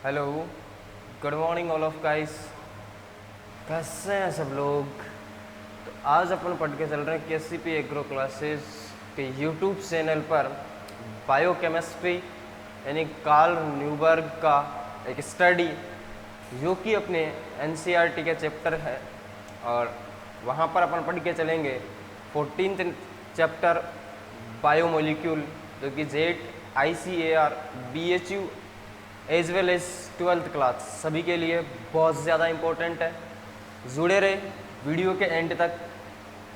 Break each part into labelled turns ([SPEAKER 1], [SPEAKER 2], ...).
[SPEAKER 1] Hello, good morning all of guys. कैसे हैं सब लोग? तो आज अपन पढ़ के चल रहे हैं KCP एग्रो क्लासेस के यूट्यूब चैनल पर बायोकेमिस्ट्री यानी कार्ल न्यूबर्ग का एक स्टडी जो कि अपने NCERT के चैप्टर है, और वहाँ पर अपन पढ़ के चलेंगे 14th चैप्टर बायोमोलिक्यूल, जो कि जेट ICAR BHU as well as 12th class सभी के लिए बहुत ज़्यादा इम्पोर्टेंट है। जुड़े रहे वीडियो के एंड तक,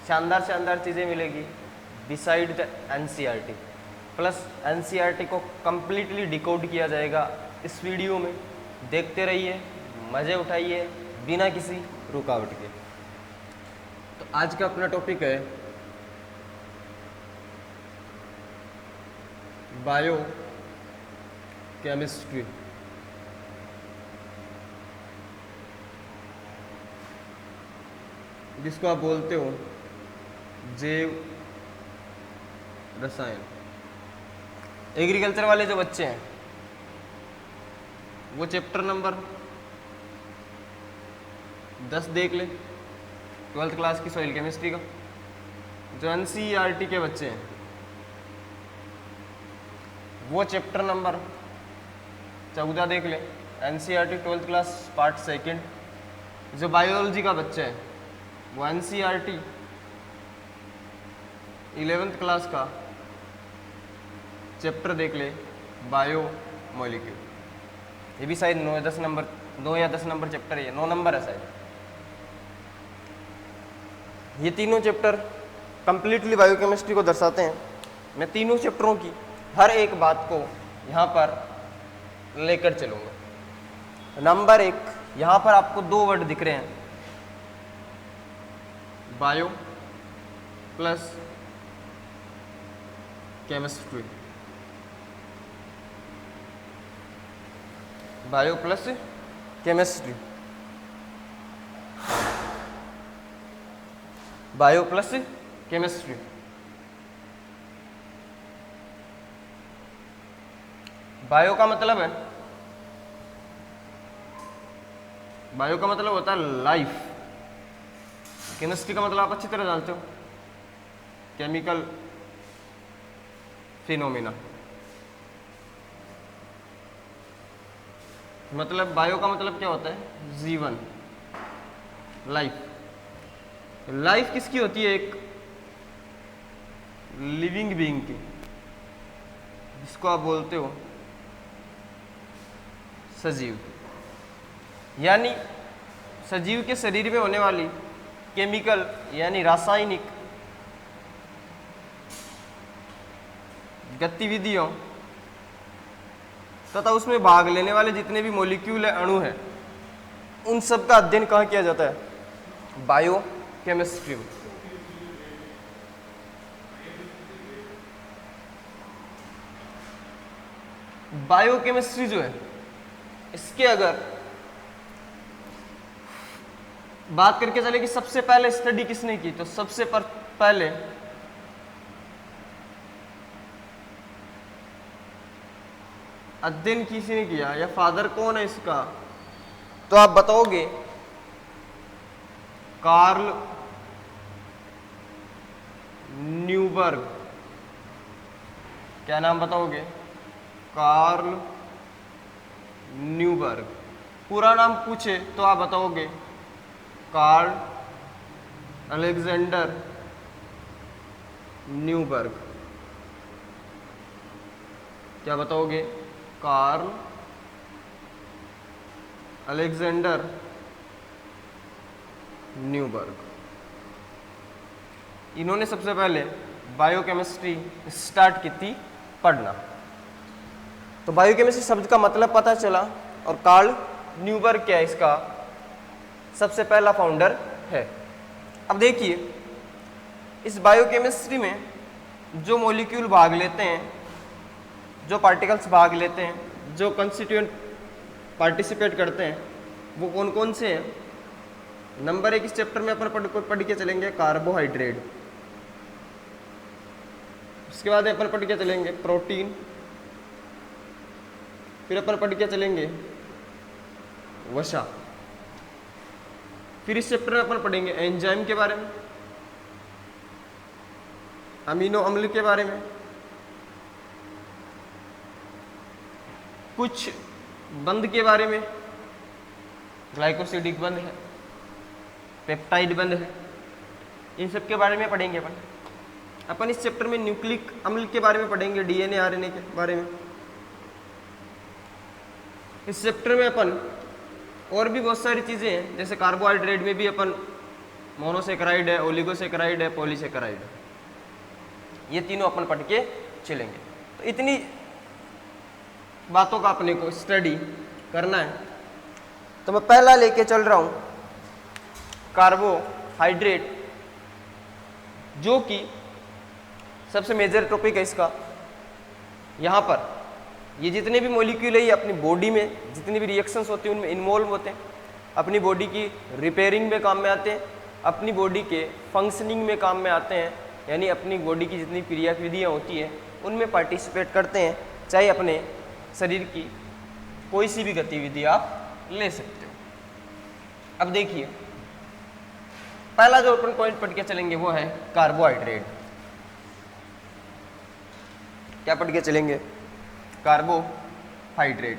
[SPEAKER 1] शानदार शानदार चीज़ें मिलेगी beside the NCERT। Plus NCERT को कम्प्लीटली डिकोड किया जाएगा इस वीडियो में। देखते रहिए, मज़े उठाइए बिना किसी रुकावट के। तो आज का अपना टॉपिक है बायो केमिस्ट्री। जिसको आप बोलते हो जैव रसायन। एग्रीकल्चर वाले जो बच्चे हैं वो चैप्टर नंबर 10 देख ले, 12th क्लास की सॉइल केमिस्ट्री का। जो NCERT के बच्चे हैं वो चैप्टर नंबर 14 देख ले, NCERT 12th class part second. जो बायोलॉजी का बच्चा है वो NCERT 11th क्लास का चैप्टर देख ले, बायो मॉलिक्यूल। ये भी शायद 9 या 10 नंबर चैप्टर है, 9 नंबर है शायद। ये तीनों चैप्टर कंप्लीटली बायोकेमिस्ट्री को दर्शाते हैं। मैं तीनों चैप्टरों की हर एक बात को यहाँ पर लेकर चलूँगा। नंबर 1, यहाँ पर आपको 2 वर्ड दिख रहे हैं, bio plus chemistry. Bio plus chemistry, bio plus chemistry. Bio का मतलब है, बायो का मतलब होता है लाइफ। केमिस्ट्री का मतलब आप अच्छी तरह जानते हो, केमिकल फिनोमिना। मतलब बायो का मतलब क्या होता है? जीवन, लाइफ। लाइफ किसकी होती है? एक लिविंग बीइंग की, जिसको आप बोलते हो सजीव। यानी सजीव के शरीर में होने वाली केमिकल यानी रासायनिक गतिविधियों तथा उसमें भाग लेने वाले जितने भी मॉलिक्यूल है, अणु है, उन सब का अध्ययन कहाँ किया जाता है? बायो केमिस्ट्री में। बायो केमिस्ट्री जो है, इसके अगर बात करके चले कि सबसे पहले स्टडी किसने की, तो सबसे पहले अध्ययन किसने किया या फादर कौन है इसका, तो आप बताओगे कार्ल न्यूबर्ग। क्या नाम बताओगे? Carl Neuberg. पूरा नाम पूछे तो आप बताओगे कार्ल अलेक्जेंडर न्यूबर्ग। क्या बताओगे? Carl Alexander Neuberg. इन्होंने सबसे पहले बायोकेमिस्ट्री स्टार्ट की थी पढ़ना। तो बायोकेमिस्ट्री शब्द का मतलब पता चला, और कार्ल न्यूबर्ग क्या है, इसका सबसे पहला फाउंडर है। अब देखिए, इस बायोकेमिस्ट्री में जो मॉलिक्यूल भाग लेते हैं, जो पार्टिकल्स भाग लेते हैं, जो कंस्टिट्यूएंट पार्टिसिपेट करते हैं, वो कौन कौन से हैं? नंबर 1 इस चैप्टर में अपन पढ़ के चलेंगे कार्बोहाइड्रेट। उसके बाद अपन पढ़ के चलेंगे प्रोटीन, फिर अपन पढ़ के चलेंगे वसा। फिर इस चैप्टर में अपन पढ़ेंगे एंजाइम के बारे में, अमीनो अम्ल के बारे में, कुछ बंध के बारे में, ग्लाइकोसिडिक बंध है, पेप्टाइड बंध है, इन सब के बारे में पढ़ेंगे अपन इस चैप्टर में न्यूक्लिक अम्ल के बारे में पढ़ेंगे, डीएनए आरएनए के बारे में। इस चैप्टर में अपन और भी बहुत सारी चीज़ें हैं, जैसे कार्बोहाइड्रेट में भी अपन मोनोसेकेराइड है, ओलिगोसेकेराइड है, पॉलीसेकेराइड है, ये तीनों अपन पढ़ के चलेंगे। तो इतनी बातों का अपने को स्टडी करना है। तो मैं पहला लेके चल रहा हूँ कार्बोहाइड्रेट, जो कि सबसे मेजर टॉपिक है इसका। यहाँ पर ये जितने भी मॉलिक्यूल है ये अपनी बॉडी में जितनी भी रिएक्शंस होती हैं उनमें इन्वॉल्व होते हैं, अपनी बॉडी की रिपेयरिंग में काम में आते हैं, अपनी बॉडी के फंक्शनिंग में काम में आते हैं, यानी अपनी बॉडी की जितनी क्रियाविधियाँ होती हैं उनमें पार्टिसिपेट करते हैं। चाहे अपने शरीर की कोई सी भी गतिविधि आप ले सकते हो। अब देखिए पहला जो अपन पॉइंट पढ़ के चलेंगे वो है कार्बोहाइड्रेट। क्या पढ़ के चलेंगे? कार्बोहाइड्रेट।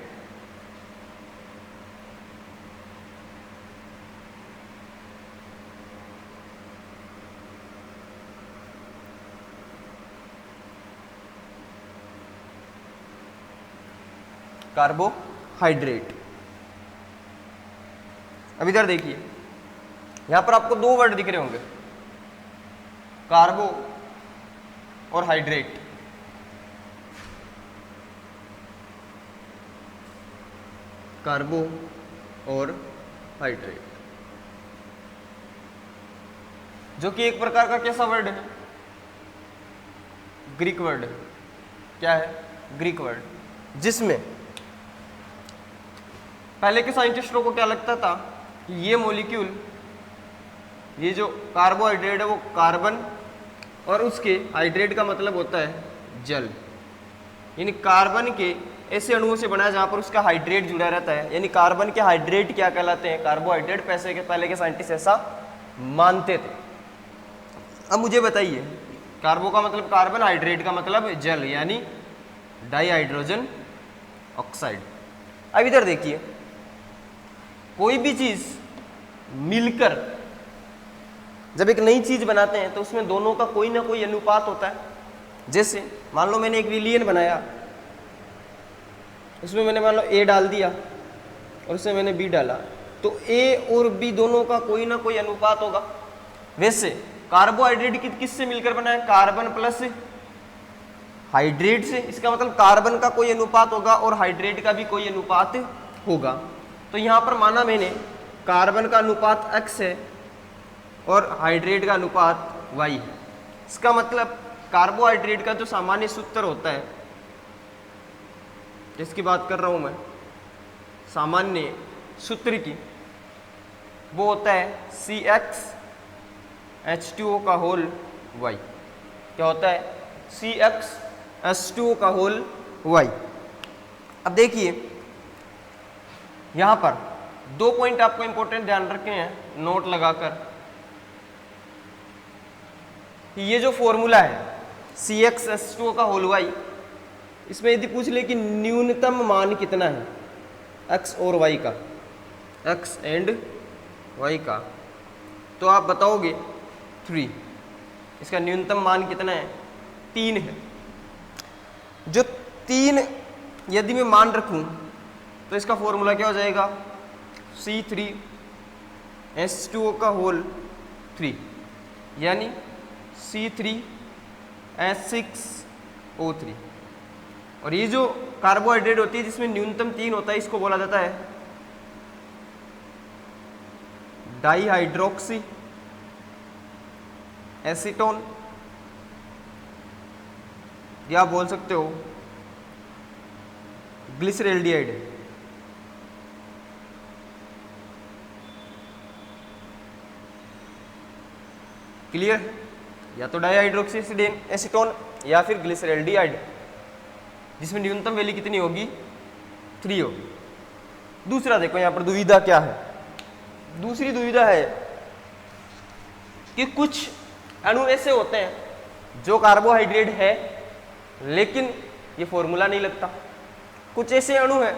[SPEAKER 1] कार्बोहाइड्रेट। अब इधर देखिए, यहां पर आपको दो वर्ड दिख रहे होंगे, कार्बो और हाइड्रेट। कार्बो और हाइड्रेट, जो कि एक प्रकार का कैसा वर्ड है? ग्रीक वर्ड है। क्या है? ग्रीक वर्ड, जिसमें पहले के साइंटिस्टों को क्या लगता था कि ये मॉलिक्यूल, ये जो कार्बोहाइड्रेट है वो कार्बन और उसके हाइड्रेट का मतलब होता है जल, यानी कार्बन के ऐसे अणुओं से बना है जहां पर उसका हाइड्रेट जुड़ा रहता है, यानी कार्बन के हाइड्रेट क्या कहलाते हैं? कार्बोहाइड्रेट। पैसे के पहले के साइंटिस्ट ऐसा मानते थे। अब मुझे बताइए, कार्बो का मतलब कार्बन, हाइड्रेट का मतलब जल, यानी डाइहाइड्रोजन ऑक्साइड। अब इधर देखिए, कोई भी चीज मिलकर जब एक नई चीज बनाते हैं तो उसमें दोनों का कोई ना कोई अनुपात होता है। जैसे मान लो मैंने एक विलियन बनाया, उसमें मैंने मान लो ए डाल दिया और उसमें मैंने बी डाला, तो ए और बी दोनों का कोई ना कोई अनुपात होगा। वैसे कार्बोहाइड्रेट किससे मिलकर बना है? कार्बन प्लस हाइड्रेट से। इसका मतलब कार्बन का कोई अनुपात होगा और हाइड्रेट का भी कोई अनुपात होगा। तो यहाँ पर माना मैंने कार्बन का अनुपात x है और हाइड्रेट का अनुपात y है। इसका मतलब कार्बोहाइड्रेट का जो सामान्य सूत्र होता है, जिसकी बात कर रहा हूं मैं, सामान्य सूत्र की, वो होता है CxH2O का होल y। क्या होता है? CxH2O का होल y। अब देखिए यहां पर दो पॉइंट आपको इंपॉर्टेंट ध्यान रखने हैं नोट लगाकर। ये जो फॉर्मूला है CxH2O का होल y, इसमें यदि पूछ ले कि न्यूनतम मान कितना है x और y का, x एंड y का, तो आप बताओगे 3। इसका न्यूनतम मान कितना है? 3 है। जो 3 यदि मैं मान रखूं तो इसका फॉर्मूला क्या हो जाएगा? C3H2O का होल 3, यानी C3H6O3। और ये जो कार्बोहाइड्रेट होती है जिसमें न्यूनतम 3 होता है, इसको बोला जाता है डाइहाइड्रोक्सी एसीटोन, या बोल सकते हो ग्लिसरैल्डिहाइड। क्लियर? या तो डाइहाइड्रोक्सी एसीटोन या फिर ग्लिसरैल्डिहाइड, जिसमें न्यूनतम वैल्यू कितनी होगी? 3 होगी। दूसरा देखो यहाँ पर दुविधा क्या है। दूसरी दुविधा है कि कुछ अणु ऐसे होते हैं जो कार्बोहाइड्रेट है लेकिन ये फॉर्मूला नहीं लगता, कुछ ऐसे अणु हैं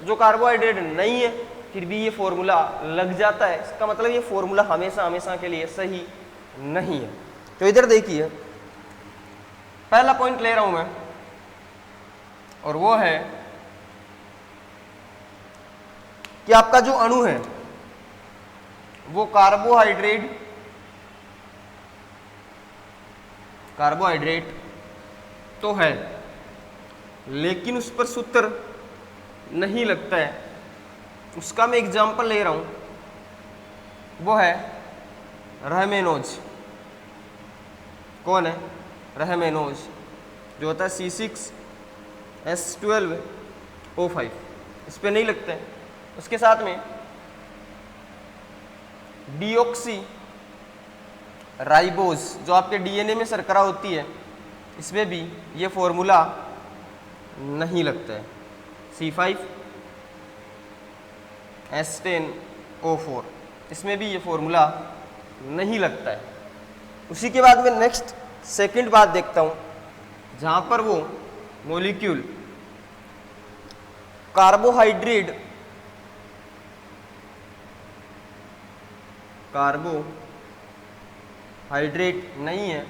[SPEAKER 1] जो कार्बोहाइड्रेट नहीं है फिर भी ये फॉर्मूला लग जाता है। इसका मतलब ये फॉर्मूला हमेशा हमेशा के लिए सही नहीं है। तो इधर देखिए, पहला पॉइंट ले रहा हूं मैं और वो है कि आपका जो अणु है वो कार्बोहाइड्रेट तो है लेकिन उस पर सूत्र नहीं लगता है। उसका मैं एग्जांपल ले रहा हूं, वो है रहमेनोज। कौन है? रहमेनोज, जो होता है C6H12O5, इस पे नहीं लगते हैं। उसके साथ में डीऑक्सी राइबोज, जो आपके डीएनए में शर्करा होती है, इसमें भी ये फॉर्मूला नहीं लगता है। C5H10O4, इसमें भी ये फॉर्मूला नहीं लगता है। उसी के बाद में नेक्स्ट सेकंड बात देखता हूं, जहां पर वो मॉलिक्यूल कार्बोहाइड्रेट नहीं है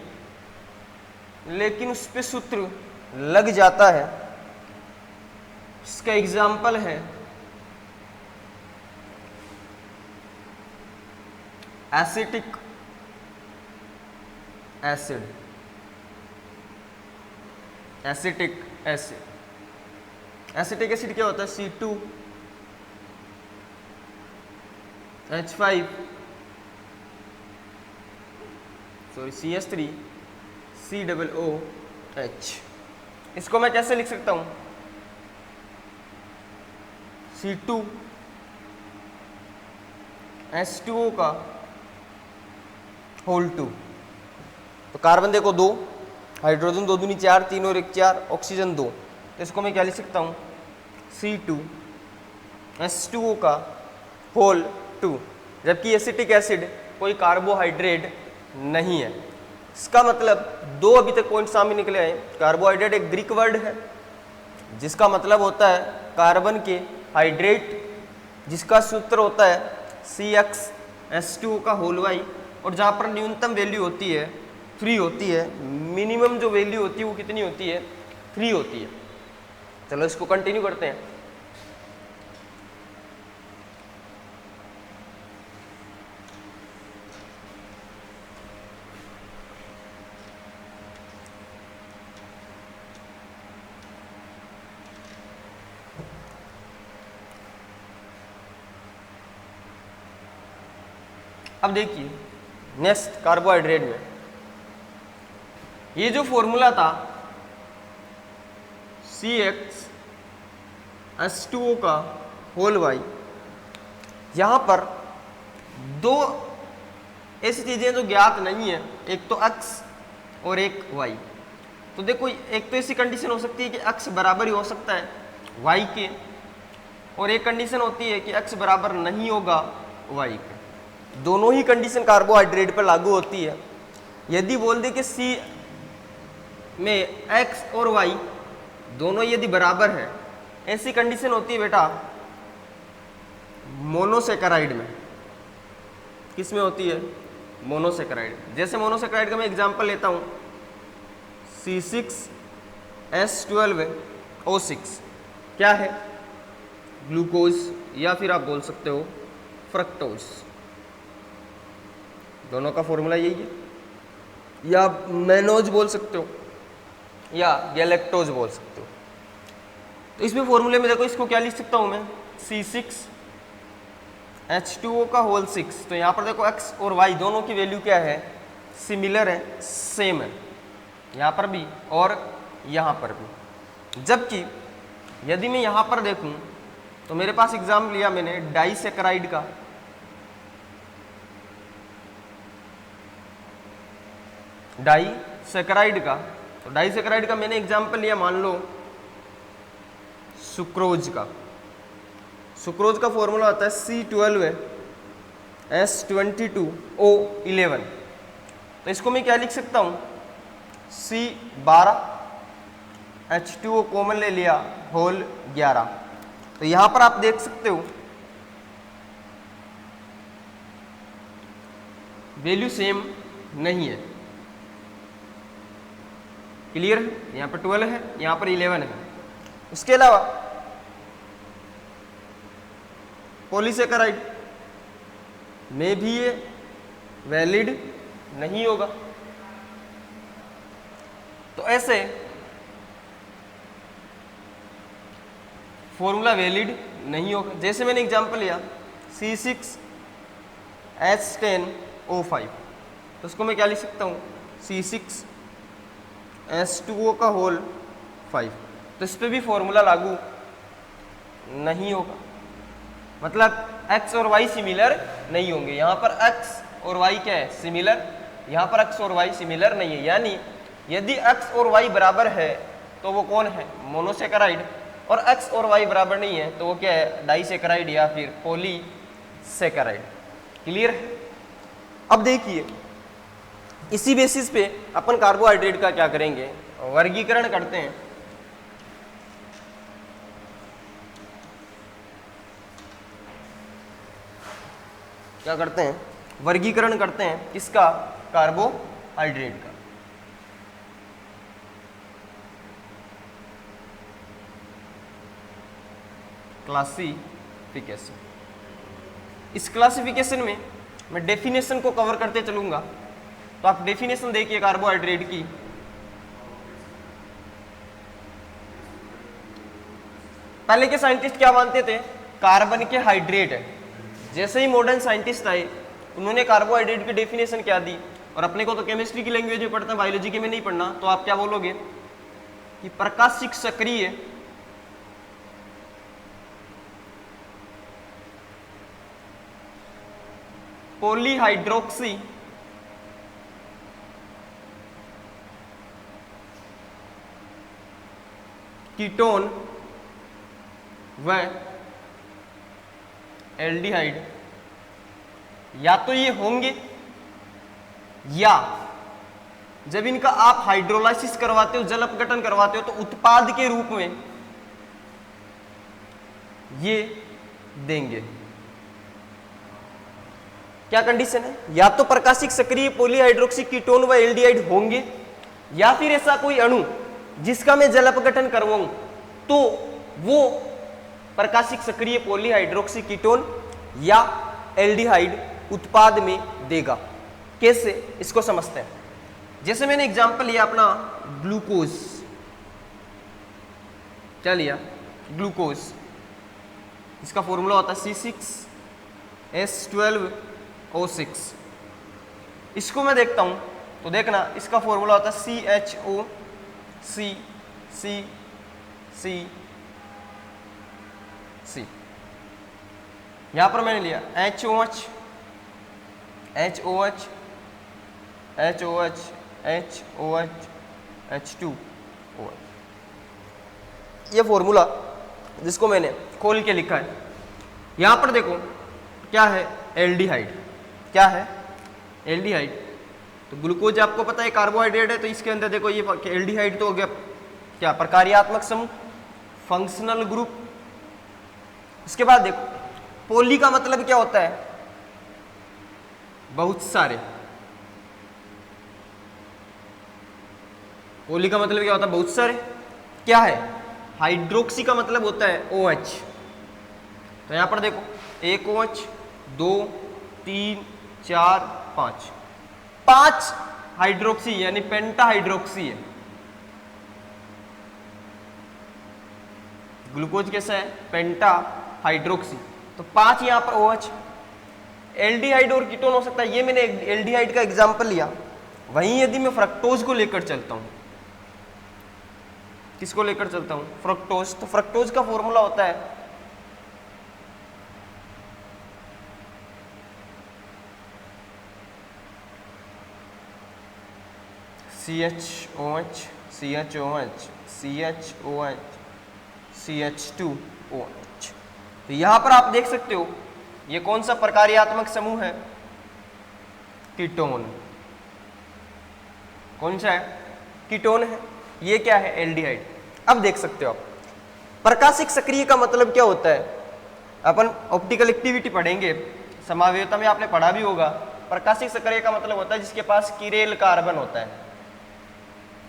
[SPEAKER 1] लेकिन उस पे सूत्र लग जाता है। इसका एग्जाम्पल है एसिटिक एसिड। एसिटिक एसिड क्या होता है? CH3COOH। इसको मैं कैसे लिख सकता हूं? C2H2O का होल 2। तो कार्बन देखो 2, हाइड्रोजन 2 दूनी 4, 3 और 1 4, ऑक्सीजन 2। तो इसको मैं क्या लिख सकता हूँ? C2H2O का होल 2। जबकि एसिटिक एसिड कोई कार्बोहाइड्रेट नहीं है। इसका मतलब दो अभी तक पॉइंट सामने निकले हैं। कार्बोहाइड्रेट एक ग्रीक वर्ड है जिसका मतलब होता है कार्बन के हाइड्रेट, जिसका सूत्र होता है CxH2O का होल y, और जहाँ पर न्यूनतम वैल्यू होती है 3 होती है, मिनिमम जो वैल्यू होती है वो कितनी होती है? 3 होती है। चलो इसको कंटिन्यू करते हैं। अब देखिए नेक्स्ट कार्बोहाइड्रेट में ये जो फॉर्मूला था CxH2O का होल y, यहां पर दो ऐसी चीजें जो ज्ञात नहीं है, एक तो x और एक y। तो देखो एक तो ऐसी कंडीशन हो सकती है कि x बराबर ही हो सकता है y के, और एक कंडीशन होती है कि x बराबर नहीं होगा y के। दोनों ही कंडीशन कार्बोहाइड्रेट पर लागू होती है। यदि बोल दे कि C में x और y दोनों यदि बराबर है, ऐसी कंडीशन होती है बेटा मोनोसेकेराइड में। किस में होती है? मोनोसेकेराइड। जैसे मोनोसेकेराइड का मैं एग्जांपल लेता हूं, C6H12O6 क्या है? ग्लूकोज, या फिर आप बोल सकते हो फ्रक्टोज। दोनों का फॉर्मूला यही है, या मैनोज बोल सकते हो या गैलेक्टोज बोल सकते हो। तो इसमें फॉर्मूले में देखो इसको क्या लिख सकता हूं मैं? C6H2O का होल 6। तो यहां पर देखो x और y दोनों की वैल्यू क्या है? सिमिलर है, सेम है, यहां पर भी और यहां पर भी। जबकि यदि मैं यहां पर देखूं तो मेरे पास एग्जाम्पल लिया मैंने डाइसेकेराइड का। डाइसेकेराइड का, तो डाइसेकेराइड का मैंने एग्जांपल लिया मान लो सुक्रोज का। सुक्रोज का फॉर्मूला होता है C12H22O11। तो इसको मैं क्या लिख सकता हूँ, C12 H2O कॉमन ले लिया होल 11। तो यहां पर आप देख सकते हो वैल्यू सेम नहीं है। क्लियर है? यहाँ पर 12 है, यहाँ पर 11 है। इसके अलावा पॉलीसेकेराइड में भी ये वैलिड नहीं होगा। तो ऐसे फॉर्मूला वैलिड नहीं होगा। जैसे मैंने एग्जांपल लिया C6H10O5, तो उसको मैं क्या लिख सकता हूँ, C6H2O का होल 5। तो इस पर भी फॉर्मूला लागू नहीं होगा, मतलब x और y सिमिलर नहीं होंगे। यहाँ पर x और y क्या है, सिमिलर। यहाँ पर x और y सिमिलर नहीं है, यानी यदि x और y बराबर है तो वो कौन है, मोनोसेकेराइड। और x और y बराबर नहीं है तो वो क्या है, डाइसेकेराइड या फिर पॉलीसेकेराइड। क्लियर है? अब देखिए इसी बेसिस पे अपन कार्बोहाइड्रेट का क्या करेंगे, वर्गीकरण करते हैं। क्या करते हैं, वर्गीकरण करते हैं किसका, कार्बोहाइड्रेट का। क्लासिफिकेशन। इस क्लासिफिकेशन में मैं डेफिनेशन को कवर करते चलूंगा। तो आप डेफिनेशन देखिए कार्बोहाइड्रेट की। पहले के साइंटिस्ट क्या मानते थे, कार्बन के हाइड्रेट है। जैसे ही मॉडर्न साइंटिस्ट आए उन्होंने कार्बोहाइड्रेट की डेफिनेशन क्या दी। और अपने को तो केमिस्ट्री की लैंग्वेज में पढ़ना, बायोलॉजी के में नहीं पढ़ना, तो आप क्या बोलोगे कि प्रकाशिक सक्रिय पॉलीहाइड्रोक्सी कीटोन व एल्डिहाइड या तो ये होंगे, या जब इनका आप हाइड्रोलाइसिस करवाते हो, जल अपघटन करवाते हो, तो उत्पाद के रूप में ये देंगे। क्या कंडीशन है, या तो प्रकाशिक सक्रिय पॉलीहाइड्रोक्सी कीटोन व एल्डिहाइड होंगे, या फिर ऐसा कोई अणु जिसका मैं जल अपघटन करवाऊं तो वो प्रकाशिक सक्रिय पॉलीहाइड्रोक्सी कीटोन या एल्डिहाइड उत्पाद में देगा। कैसे, इसको समझते हैं। जैसे मैंने एग्जांपल लिया अपना ग्लूकोज, क्या लिया, ग्लूकोज। इसका फॉर्मूला होता है C6H12O6। इसको मैं देखता हूं तो देखना, इसका फॉर्मूला होता है CHOCCC। यहां पर मैंने लिया HOH HOH HOH HOH H2OH। ये फॉर्मूला जिसको मैंने खोल के लिखा है। यहां पर देखो क्या है, एल्डिहाइड। क्या है, एल्डिहाइड। तो ग्लूकोज आपको पता है कार्बोहाइड्रेट है, तो इसके अंदर देखो ये एल्डिहाइड तो हो गया क्या, प्रकार्यात्मक समूह, फंक्शनल ग्रुप। इसके बाद देखो पॉली का मतलब क्या होता है, बहुत सारे। पॉली का मतलब क्या होता है, बहुत सारे। क्या है, हाइड्रोक्सी का मतलब होता है OH। तो यहां पर देखो 1 OH 2 3 4 5 5 हाइड्रोक्सी यानी पेंटा हाइड्रोक्सी है। ग्लूकोज कैसा है, पेंटा हाइड्रोक्सी। तो 5 यहां पर OH। एल्डिहाइड और कीटोन हो सकता है, ये मैंने एल्डिहाइड का एग्जांपल लिया। वहीं यदि मैं फ्रक्टोज को लेकर चलता हूं, किसको लेकर चलता हूं, फ्रक्टोज। तो फ्रक्टोज का फॉर्मूला होता है CHOH CHOH CHOH CH2OH। तो यहां पर आप देख सकते हो ये कौन सा प्रकार्यात्मक समूह है, कीटोन। कौन सा है, कीटोन है। ये क्या है, एल्डिहाइड। अब देख सकते हो आप प्रकाशिक सक्रिय का मतलब क्या होता है, अपन ऑप्टिकल एक्टिविटी पढ़ेंगे, समावेयता में आपने पढ़ा भी होगा। प्रकाशिक सक्रिय का मतलब होता है जिसके पास किरेल कार्बन होता है।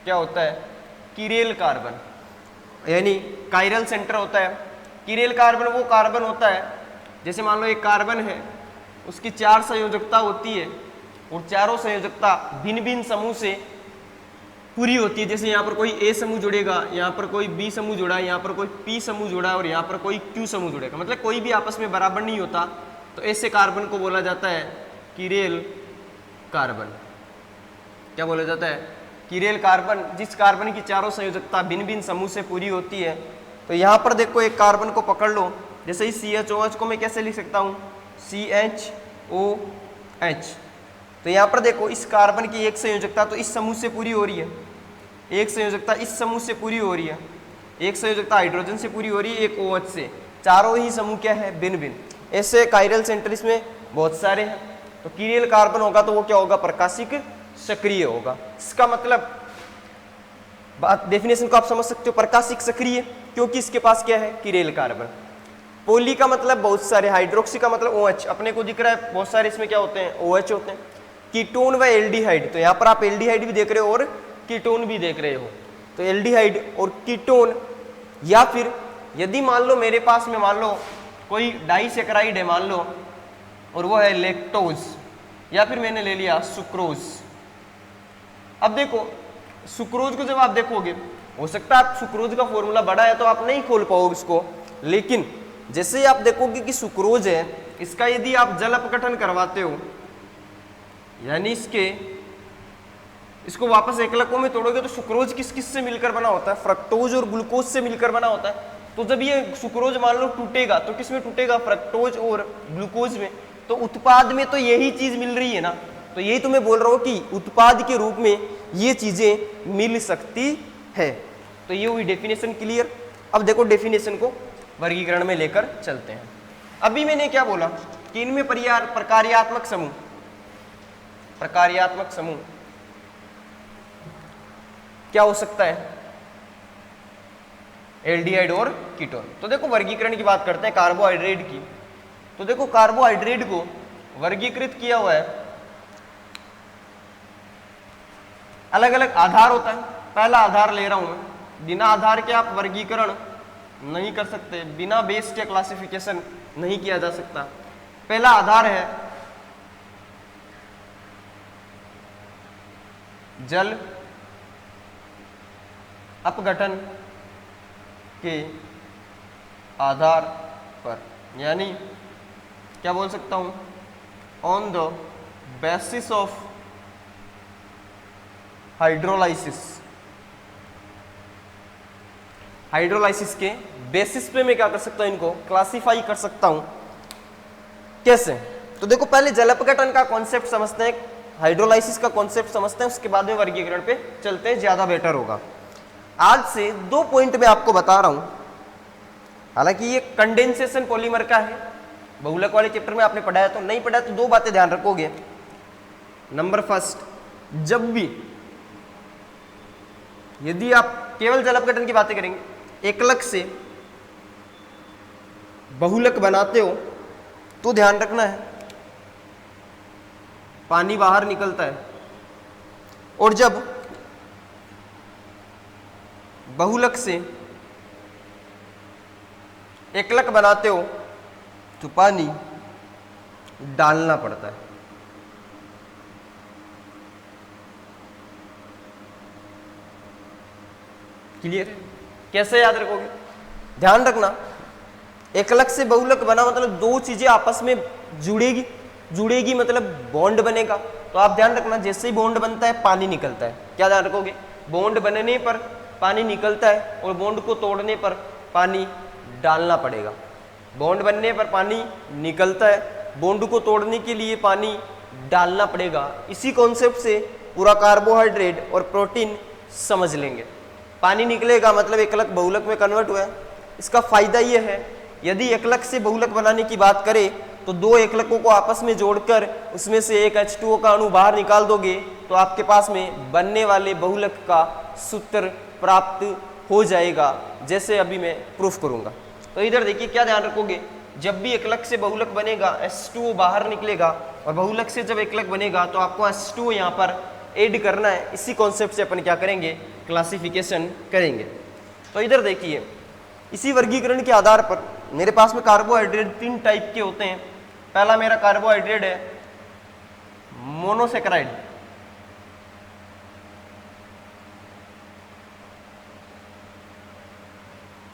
[SPEAKER 1] क्या होता है, किरेल कार्बन, यानी कायरल सेंटर होता है। किरेल कार्बन वो कार्बन होता है, जैसे मान लो एक कार्बन है, उसकी 4 संयोजकता होती है और चारों संयोजकता भिन्न भिन्न समूह से पूरी होती है। जैसे यहाँ पर कोई ए समूह जुड़ेगा, यहाँ पर कोई बी समूह जुड़ा है, यहाँ पर कोई पी समूह जुड़ा है और यहाँ पर कोई क्यू समूह जुड़ेगा, मतलब कोई भी आपस में बराबर नहीं होता। तो ऐसे कार्बन को बोला जाता है किरेल कार्बन। क्या बोला जाता है, किरेल कार्बन। जिस कार्बन की चारों संयोजकता भिन्न भिन्न समूह से पूरी होती है। तो यहाँ पर देखो एक कार्बन को पकड़ लो, जैसे इस CHOH को मैं कैसे लिख सकता हूँ, CHOH। तो यहाँ पर देखो इस कार्बन की एक संयोजकता तो इस समूह से पूरी हो रही है, एक संयोजकता इस समूह से पूरी हो रही है, एक संयोजकता हाइड्रोजन से पूरी हो रही है, एक OH से। चारों ही समूह क्या है, भिन्न भिन्न। ऐसे कायरल सेंटर इसमें बहुत सारे हैं। तो किरेल कार्बन होगा तो वो क्या होगा, प्रकाशिक सक्रिय होगा। इसका मतलब बात डेफिनेशन को आप समझ सकते हो, प्रकाशिक सक्रिय, क्योंकि इसके पास क्या है, किरेल कार्बन। पोली का मतलब बहुत सारे, हाइड्रोक्सी का मतलब OH, अपने को दिख रहा है बहुत सारे इसमें क्या होते हैं, OH होते हैं। कीटोन व एल्डिहाइड, तो यहाँ पर आप एल्डिहाइड भी देख रहे हो और कीटोन भी देख रहे हो। तो एल्डिहाइड और कीटोन, या फिर यदि मान लो मेरे पास में मान लो कोई डाइसैकराइड है मान लो, और वो है लैक्टोज, या फिर मैंने ले लिया सुक्रोज। अब देखो सुक्रोज को जब आप देखोगे, हो सकता है आप सुक्रोज का फॉर्मूला बड़ा है तो आप नहीं खोल पाओगे उसको, लेकिन जैसे ही आप देखोगे कि सुक्रोज है, इसका यदि आप जल अपघटन करवाते हो, यानी इसको वापस एकलकों में तोड़ोगे, तो सुक्रोज किस किस से मिलकर बना होता है, फ्रक्टोज और ग्लूकोज से मिलकर बना होता है। तो जब ये सुक्रोज मान लो टूटेगा तो किस में टूटेगा, फ्रक्टोज और ग्लूकोज में। तो उत्पाद में तो यही चीज मिल रही है ना, तो यही तो मैं बोल रहा हूं कि उत्पाद के रूप में ये चीजें मिल सकती है। तो ये हुई डेफिनेशन क्लियर। अब देखो डेफिनेशन को वर्गीकरण में लेकर चलते हैं। अभी मैंने क्या बोला कि इनमें प्रकार्यात्मक समूह, प्रकार्यात्मक समूह क्या हो सकता है, एल्डिहाइड और कीटोन। तो देखो वर्गीकरण की बात करते हैं कार्बोहाइड्रेट की। तो देखो कार्बोहाइड्रेट को वर्गीकृत किया हुआ है, अलग अलग आधार होता है। पहला आधार ले रहा हूं मैं, बिना आधार के आप वर्गीकरण नहीं कर सकते, बिना बेस के क्लासिफिकेशन नहीं किया जा सकता। पहला आधार है जल अपघटन के आधार पर, यानी क्या बोल सकता हूं, on the basis of hydrolysis. Hydrolysis के बेसिस पे मैं क्या कर सकता हूं, इनको क्लासिफाई कर सकता हूं। कैसे, तो देखो पहले जल अपघटन का कॉन्सेप्ट समझते हैं, हाइड्रोलाइसिस का कॉन्सेप्ट समझते हैं, उसके बाद में वर्गीकरण पे चलते हैं, ज्यादा बेटर होगा। आज से 2 पॉइंट में आपको बता रहा हूं, हालांकि ये कंडेंसेशन पॉलीमर का है, बहुलक वाले चैप्टर में आपने पढ़ा है, तो नहीं पढ़ा तो 2 बातें ध्यान रखोगे। नंबर फर्स्ट, जब भी यदि आप केवल जल अपघटन की बातें करेंगे, एकलक से बहुलक बनाते हो तो ध्यान रखना है पानी बाहर निकलता है, और जब बहुलक से एकलक बनाते हो तो पानी डालना पड़ता है। क्लियर है? कैसे याद रखोगे, ध्यान रखना, एकलक से बहुलक बना मतलब 2 चीजें आपस में जुड़ेगी मतलब बॉन्ड बनेगा। तो आप ध्यान रखना, जैसे ही बॉन्ड बनता है पानी निकलता है। क्या ध्यान रखोगे, बॉन्ड बनने पर पानी निकलता है और बॉन्ड को तोड़ने पर पानी डालना पड़ेगा। बॉन्ड बनने पर पानी निकलता है, बॉन्ड को तोड़ने के लिए पानी डालना पड़ेगा। इसी कॉन्सेप्ट से पूरा कार्बोहाइड्रेट और प्रोटीन समझ लेंगे। पानी निकलेगा मतलब एकलक बहुलक में कन्वर्ट हुआ है। इसका फायदा यह है यदि एकलक से बहुलक बनाने की बात करें तो दो एकलकों को आपस में जोड़कर उसमें से एक H2O का अणु बाहर निकाल दोगे तो आपके पास में बनने वाले बहुलक का सूत्र प्राप्त हो जाएगा, जैसे अभी मैं प्रूफ करूंगा। तो इधर देखिए क्या ध्यान रखोगे, जब भी एकलक से बहुलक बनेगा H2O बाहर निकलेगा और बहुलक से जब एकलक बनेगा तो आपको H2O यहाँ पर ऐड करना है। इसी कॉन्सेप्ट से अपन क्या करेंगे, क्लासिफिकेशन करेंगे। तो इधर देखिए इसी वर्गीकरण के आधार पर मेरे पास में कार्बोहाइड्रेट 3 टाइप के होते हैं। पहला मेरा कार्बोहाइड्रेट है मोनोसेकेराइड,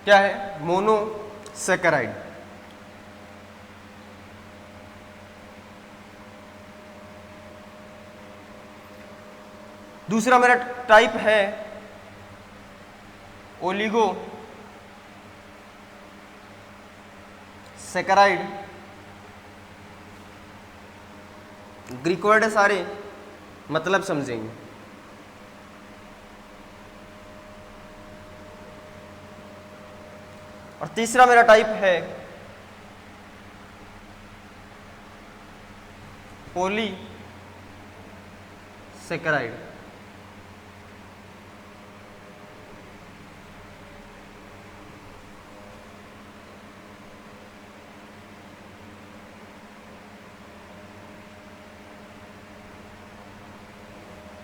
[SPEAKER 1] क्या है, मोनोसेकेराइड। दूसरा मेरा टाइप है ओलिगो सेकेराइड। ग्रीक वर्ड है सारे, मतलब समझेंगे। और तीसरा मेरा टाइप है पॉली सेकेराइड।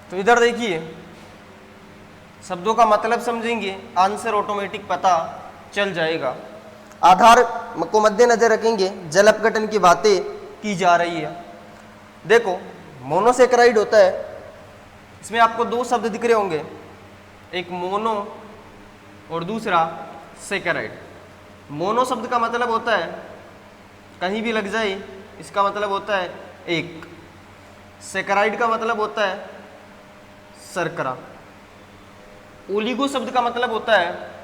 [SPEAKER 1] तो इधर देखिए शब्दों का मतलब समझेंगे, आंसर ऑटोमेटिक पता चल जाएगा। आधार को मद्देनजर रखेंगे, जल अपघटन की बातें की जा रही है। देखो मोनोसेकेराइड होता है, इसमें आपको दो शब्द दिख रहे होंगे, एक मोनो और दूसरा सेकेराइड। मोनो शब्द का मतलब होता है कहीं भी लग जाए, इसका मतलब होता है एक। सेकेराइड का मतलब होता है शर्करा। ओलिगो शब्द का मतलब होता है,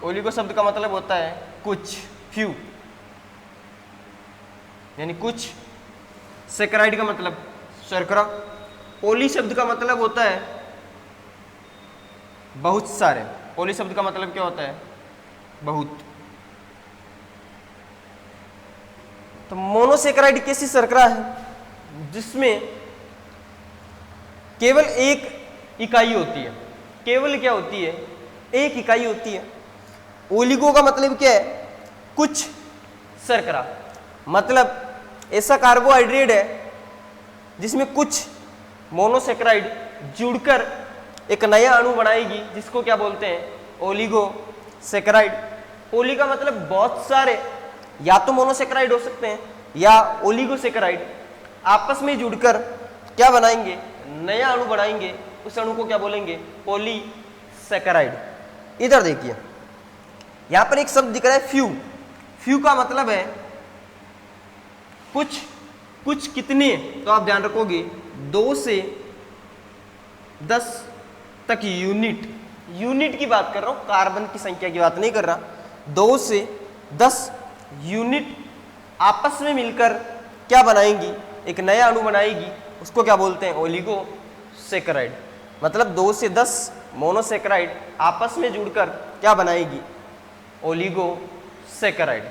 [SPEAKER 1] ओलिगो शब्द का मतलब होता है कुछ, फ्यू, यानी कुछ। सेकेराइड का मतलब शर्करा। पोली शब्द का मतलब होता है बहुत सारे। पोली शब्द का मतलब क्या होता है, बहुत। तो मोनोसेकेराइड कैसी शर्करा है जिसमें केवल एक इकाई होती है। केवल क्या होती है, एक इकाई होती है। ओलिगो का मतलब क्या है, कुछ शर्करा, मतलब ऐसा कार्बोहाइड्रेट है जिसमें कुछ मोनोसेकेराइड जुड़कर एक नया अणु बनाएगी, जिसको क्या बोलते हैं, ओलिगो सेकेराइड। ओली का मतलब बहुत सारे, या तो मोनोसेकेराइड हो सकते हैं या ओलिगोसेकेराइड आपस में जुड़कर क्या बनाएंगे, नया अणु बनाएंगे। उस अणु को क्या बोलेंगे, पॉलीसेकेराइड। इधर देखिए यहां पर एक शब्द दिख रहा है फ्यू। फ्यू का मतलब है कुछ। कुछ कितने, तो आप ध्यान रखोगे 2 से 10 तक यूनिट। यूनिट की बात कर रहा हूं, कार्बन की संख्या की बात नहीं कर रहा। 2 से 10 यूनिट आपस में मिलकर क्या बनाएंगी, एक नया अणु बनाएगी। उसको क्या बोलते हैं, ओलिगोसेकेराइड। मतलब 2 से 10 मोनोसेकेराइड आपस में जुड़कर क्या बनाएगी, ओलिगोसेकेराइड।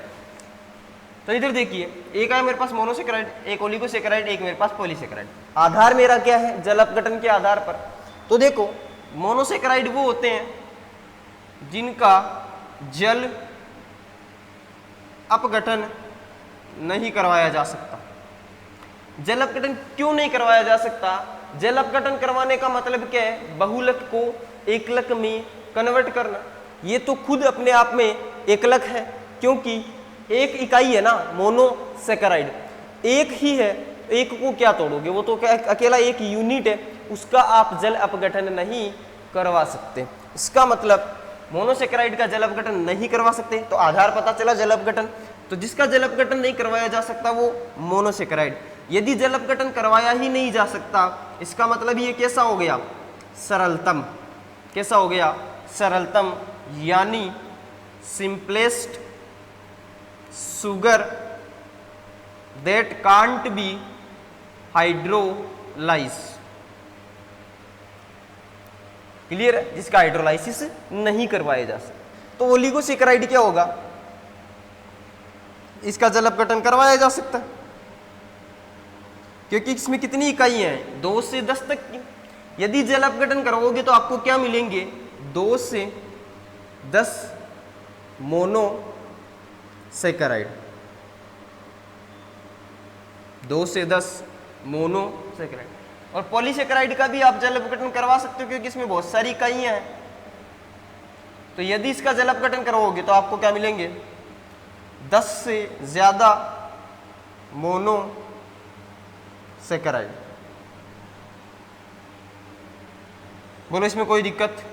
[SPEAKER 1] तो इधर देखिए एक है मेरे पास मोनोसेकेराइड, एक ओलिगोसेकेराइड, एक मेरे पास पॉलीसेकेराइड। आधार मेरा क्या है, जल अपघटन के आधार पर। तो देखो मोनोसेकेराइड वो होते हैं जिनका जल अपघटन नहीं करवाया जा सकता। जल अपघटन क्यों नहीं करवाया जा सकता, जल अपघटन करवाने का मतलब क्या है, बहुलक को एकलक में कन्वर्ट करना। ये तो खुद अपने आप में एकलक है, क्योंकि एक इकाई है ना, मोनोसेकेराइड एक ही है। एक को क्या तोड़ोगे, वो तो क्या अकेला एक यूनिट है, उसका आप जल अपघटन नहीं करवा सकते। इसका मतलब मोनोसेकेराइड का जल अपघटन नहीं करवा सकते। तो आधार पता चला जल अपघटन। तो जिसका जल अपघटन नहीं करवाया जा सकता वो मोनोसेकेराइड। यदि जल अपघटन करवाया ही नहीं जा सकता, इसका मतलब ये कैसा हो गया, सरलतम। कैसा हो गया, सरलतम, यानी simplest sugar that can't be hydrolyse. Clear है, जिसका हाइड्रोलाइसिस नहीं करवाया जा सकता। तो ओलिगोसेकेराइड क्या होगा, इसका जल अपघटन करवाया जा सकता है क्योंकि इसमें कितनी इकाइयां हैं, 2 से 10 तक की। यदि जल अपघटन करवाओगे तो आपको क्या मिलेंगे, 2 से 10 मोनोसेकेराइड, 2 से 10 मोनोसेकेराइड। और पॉलीसेकेराइड का भी आप जल अपघटन करवा सकते हो क्योंकि इसमें बहुत सारी इकाइयां हैं। तो यदि इसका जल अपघटन करवाओगे तो आपको क्या मिलेंगे, 10 से ज्यादा मोनोसेकेराइड। बोलो इसमें कोई दिक्कत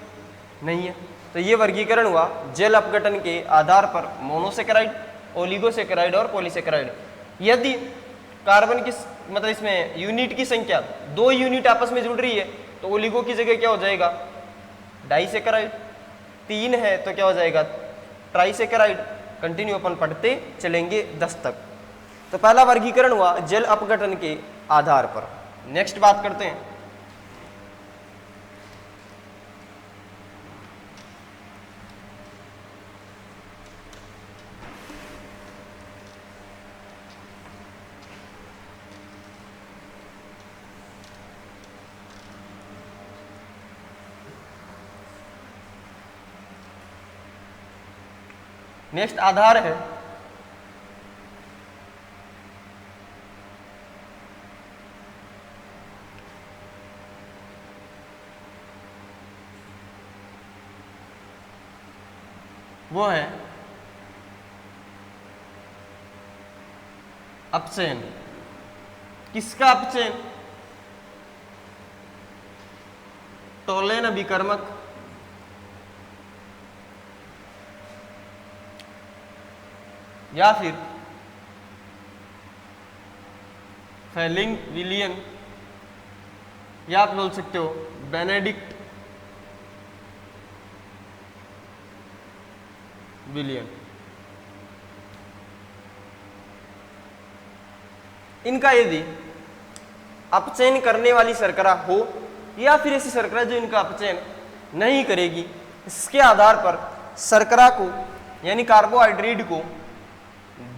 [SPEAKER 1] नहीं है। तो ये वर्गीकरण हुआ जल अपघटन के आधार पर मोनोसेकेराइड, ओलिगोसेकेराइड और पॉलीसेकेराइड। यदि कार्बन की मतलब इसमें यूनिट की संख्या 2 यूनिट आपस में जुड़ रही है तो ओलिगो की जगह क्या हो जाएगा, डाइसेकेराइड। 3 है तो क्या हो जाएगा, ट्राइसेकेराइड। कंटिन्यू अपन पढ़ते चलेंगे 10 तक। तो पहला वर्गीकरण हुआ जल अपघटन के आधार पर। नेक्स्ट बात करते हैं नेक्स्ट आधार है वो है अपचयन। किसका अपचयन, टोलेन अभिकर्मक या फिर फेलिंग विलियन, या आप बोल सकते हो बेनेडिक्ट विलियन। इनका यदि अपचयन करने वाली शर्करा हो या फिर ऐसी शर्करा जो इनका अपचयन नहीं करेगी, इसके आधार पर शर्करा को यानी कार्बोहाइड्रेट को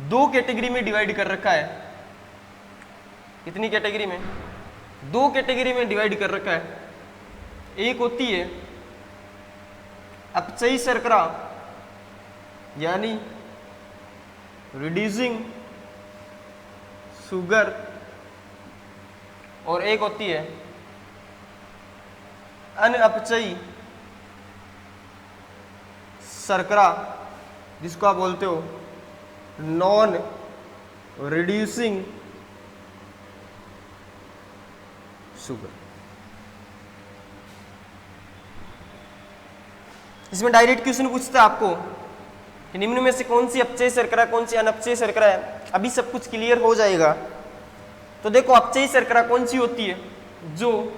[SPEAKER 1] 2 कैटेगरी में डिवाइड कर रखा है। कितनी कैटेगरी में, 2 कैटेगरी में डिवाइड कर रखा है। एक होती है अपचयी शर्करा यानी रिड्यूसिंग शुगर, और एक होती है अनअपचयी शर्करा जिसको आप बोलते हो नॉन रिड्यूसिंग शुगर। इसमें डायरेक्ट क्वेश्चन पूछता है आपको कि निम्न में से कौन सी अपचयी शर्करा कौन सी अनअपचयी शर्करा है। अभी सब कुछ क्लियर हो जाएगा। तो देखो अपचयी शर्करा कौन सी होती है, जो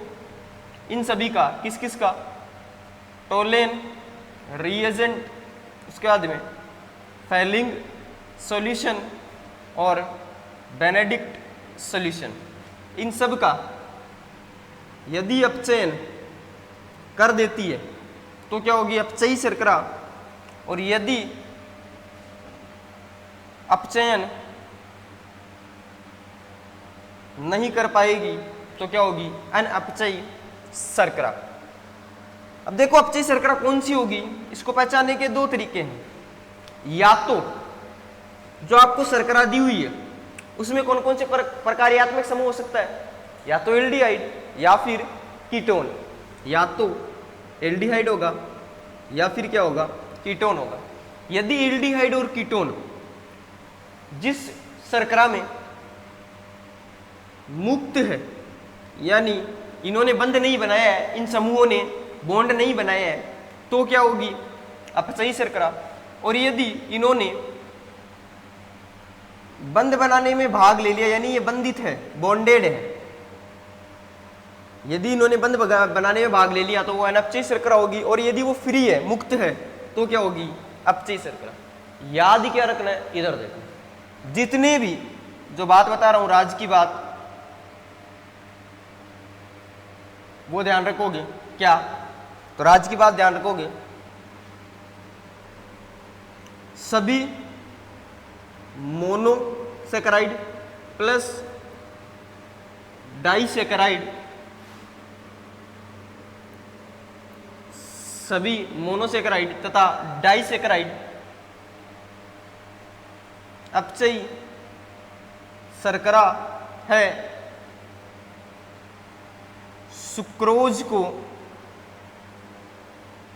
[SPEAKER 1] इन सभी का किस किस का, टोलेन रिएजेंट, उसके बाद में फेलिंग सॉल्यूशन और बेनेडिक्ट सॉल्यूशन, इन सब का यदि अपचयन कर देती है तो क्या होगी, अपचयी शर्करा। और यदि अपचयन नहीं कर पाएगी तो क्या होगी, अनअपचयी शर्करा। अब देखो अपचयी शर्करा कौन सी होगी, इसको पहचानने के 2 तरीके हैं। या तो जो आपको शर्करा दी हुई है उसमें कौन कौन से प्रकार्यात्मक समूह हो सकता है, या तो एल्डिहाइड या फिर कीटोन। या तो एल्डिहाइड होगा या फिर क्या होगा, कीटोन होगा। यदि एल्डिहाइड और कीटोन जिस शर्करा में मुक्त है, यानी इन्होंने बंध नहीं बनाया है, इन समूहों ने बॉन्ड नहीं बनाया है, तो क्या होगी, अपचयी शर्करा। और यदि इन्होंने बंध बनाने में भाग ले लिया, यानी ये बंधित है, बॉन्डेड है, यदि इन्होंने बंध बनाने में भाग ले लिया तो वो अनअपचयी शर्करा होगी। और यदि वो फ्री है, मुक्त है, तो क्या होगी, अपचयी शर्करा। याद क्या रखना है, इधर देखो, जितने भी जो बात बता रहा हूं राज की बात, वो ध्यान रखोगे क्या, तो राज की बात ध्यान रखोगे सभी मोनोसेकेराइड प्लस डाइसेकेराइड, सभी मोनोसेकेराइड तथा डाइसेकेराइड अपचयी शर्करा है सुक्रोज को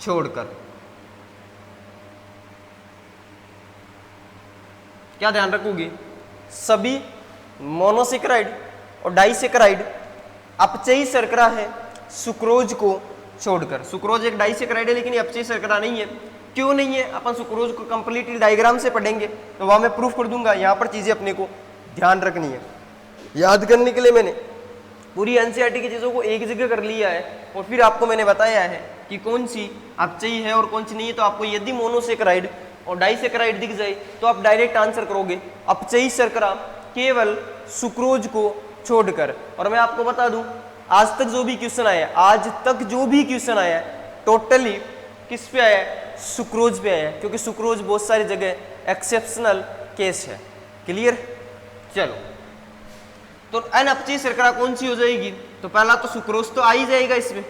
[SPEAKER 1] छोड़कर। क्या ध्यान रखोगे? सभी मोनोसेकेराइड और डाइसेकेराइड अपचयी शर्करा है सुक्रोज को छोड़कर। सुक्रोज एक डाइसेकेराइड है लेकिन ये अपचयी शर्करा नहीं है। क्यों नहीं है? अपन सुक्रोज को कंप्लीटली डायग्राम से पढ़ेंगे तो वहां मैं प्रूफ कर दूंगा। यहाँ पर चीजें अपने को ध्यान रखनी है। याद करने के लिए मैंने पूरी एनसीईआरटी की चीजों को एक जगह कर लिया है और फिर आपको मैंने बताया है कि कौन सी अपचयी है और कौन सी नहीं है। तो आपको यदि मोनोसेकेराइड और डाइसेकेराइड दिख जाए तो आप डायरेक्ट आंसर करोगे अपचयी शर्करा केवल सुक्रोज को छोड़कर। और मैं आपको बता दूं, आज तक जो भी क्वेश्चन आया है टोटली किस पे आया है? सुक्रोज पे आया है, क्योंकि सुक्रोज बहुत सारी जगह एक्सेप्शनल केस है। क्लियर? चलो, तो अनअपचयी शर्करा कौन सी हो जाएगी? तो पहला तो सुक्रोज तो आ ही जाएगा इसमें,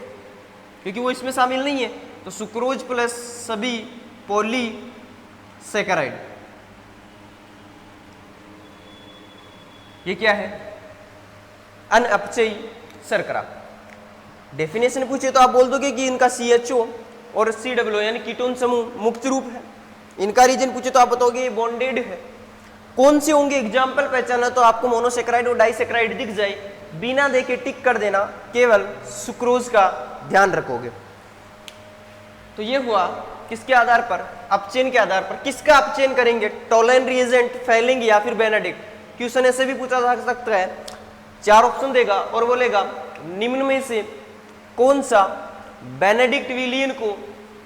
[SPEAKER 1] क्योंकि वो इसमें शामिल नहीं है। तो सुक्रोज प्लस सभी पॉलीसेकेराइड, ये क्या है? अनअपचयी शर्करा। डेफिनेशन पूछे तो आप बोल दोगे कि इनका CHO और COO यानी कीटोन समूह मुक्त रूप है। इनका रीजन पूछे तो आप बताओगे ये बॉन्डेड है। कौन से होंगे एग्जाम्पल पहचाना तो आपको मोनोसेकेराइड और डाइसेकेराइड दिख जाए, बिना देखे टिक कर देना, केवल सुक्रोज का ध्यान रखोगे। तो ये हुआ किसके आधार पर? अपचयन के आधार पर। किसका अपचयन करेंगे? टोलेन रिएजेंट, फेलिंग या फिर बेनेडिक्ट। क्वेश्चन ऐसे भी पूछा जा सकता है, 4 ऑप्शन देगा और बोलेगा निम्न में से कौन सा बेनेडिक्ट विलियन को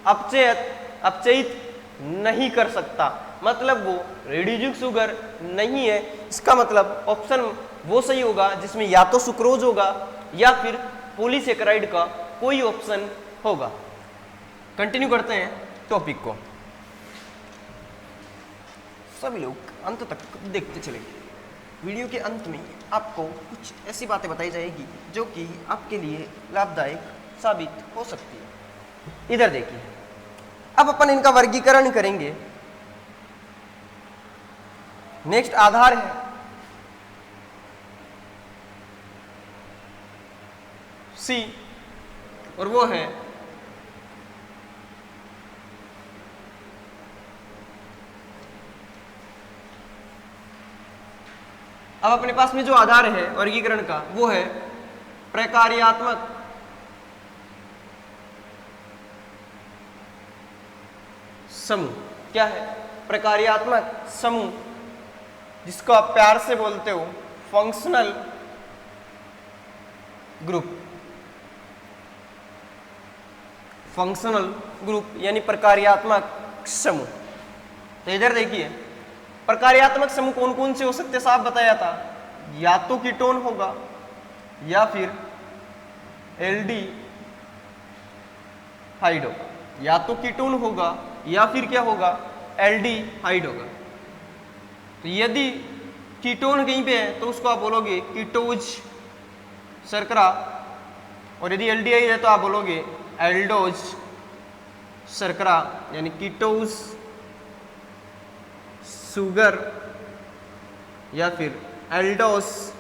[SPEAKER 1] अपचयित नहीं कर सकता। मतलब वो रिड्यूस्ड शुगर नहीं है। इसका मतलब ऑप्शन वो सही होगा जिसमें या तो सुक्रोज होगा या फिर पॉलीसेकेराइड का कोई ऑप्शन होगा। कंटिन्यू करते हैं टॉपिक को। सभी लोग अंत तक देखते चलेंगे। वीडियो के अंत में आपको कुछ ऐसी बातें बताई जाएगी जो कि आपके लिए लाभदायक साबित हो सकती है। इधर देखिए, अब अपन इनका वर्गीकरण करेंगे। नेक्स्ट आधार है C और वो है अब अपने पास में जो आधार है वर्गीकरण का वो है प्रकार्यात्मक समूह। क्या है? प्रकार्यात्मक समूह, जिसको आप प्यार से बोलते हो फंक्शनल ग्रुप। फंक्शनल ग्रुप यानी प्रकार्यात्मक समूह। तो इधर देखिए, प्रकार्यात्मक समूह कौन कौन से हो सकते साहब बताया था। या तो कीटोन होगा या फिर एल्डिहाइड होगा। या तो कीटोन होगा या फिर क्या होगा? एल्डिहाइड होगा। तो यदि कीटोन कहीं पे है तो उसको आप बोलोगे कीटोज शर्करा, और यदि एल्डिहाइड है तो आप बोलोगे एल्डोज शर्करा यानी कीटोज शुगर या फिर एल्डोस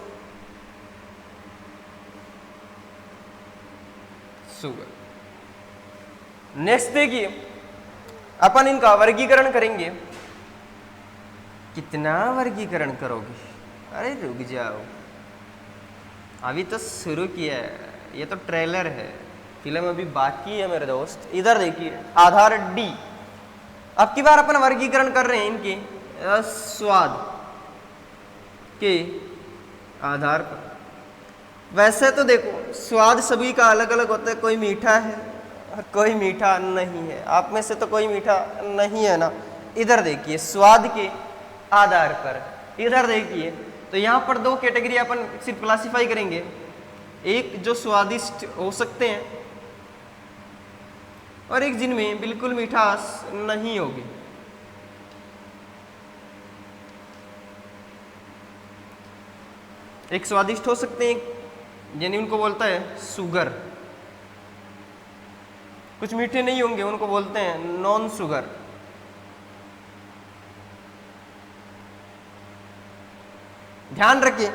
[SPEAKER 1] शुगर। नेक्स्ट देखिए, अपन इनका वर्गीकरण करेंगे। कितना वर्गीकरण करोगे? अरे रुक जाओ, अभी तो शुरू किया है, ये तो ट्रेलर है, फिल्म अभी बाकी है मेरे दोस्त। इधर देखिए, आधार D। अब की बार अपन वर्गीकरण कर रहे हैं इनके स्वाद के आधार पर। वैसे तो देखो स्वाद सभी का अलग अलग होता है, कोई मीठा है और कोई मीठा नहीं है। आप में से तो कोई मीठा नहीं है ना। इधर देखिए स्वाद के आधार पर, इधर देखिए तो यहाँ पर 2 कैटेगरी अपन सिर्फ क्लासिफाई करेंगे। एक जो स्वादिष्ट हो सकते हैं और एक जिनमें बिल्कुल मिठास नहीं होगी। एक स्वादिष्ट हो सकते हैं, यानी उनको बोलता है शुगर। कुछ मीठे नहीं होंगे, उनको बोलते हैं नॉन शुगर। ध्यान रखें,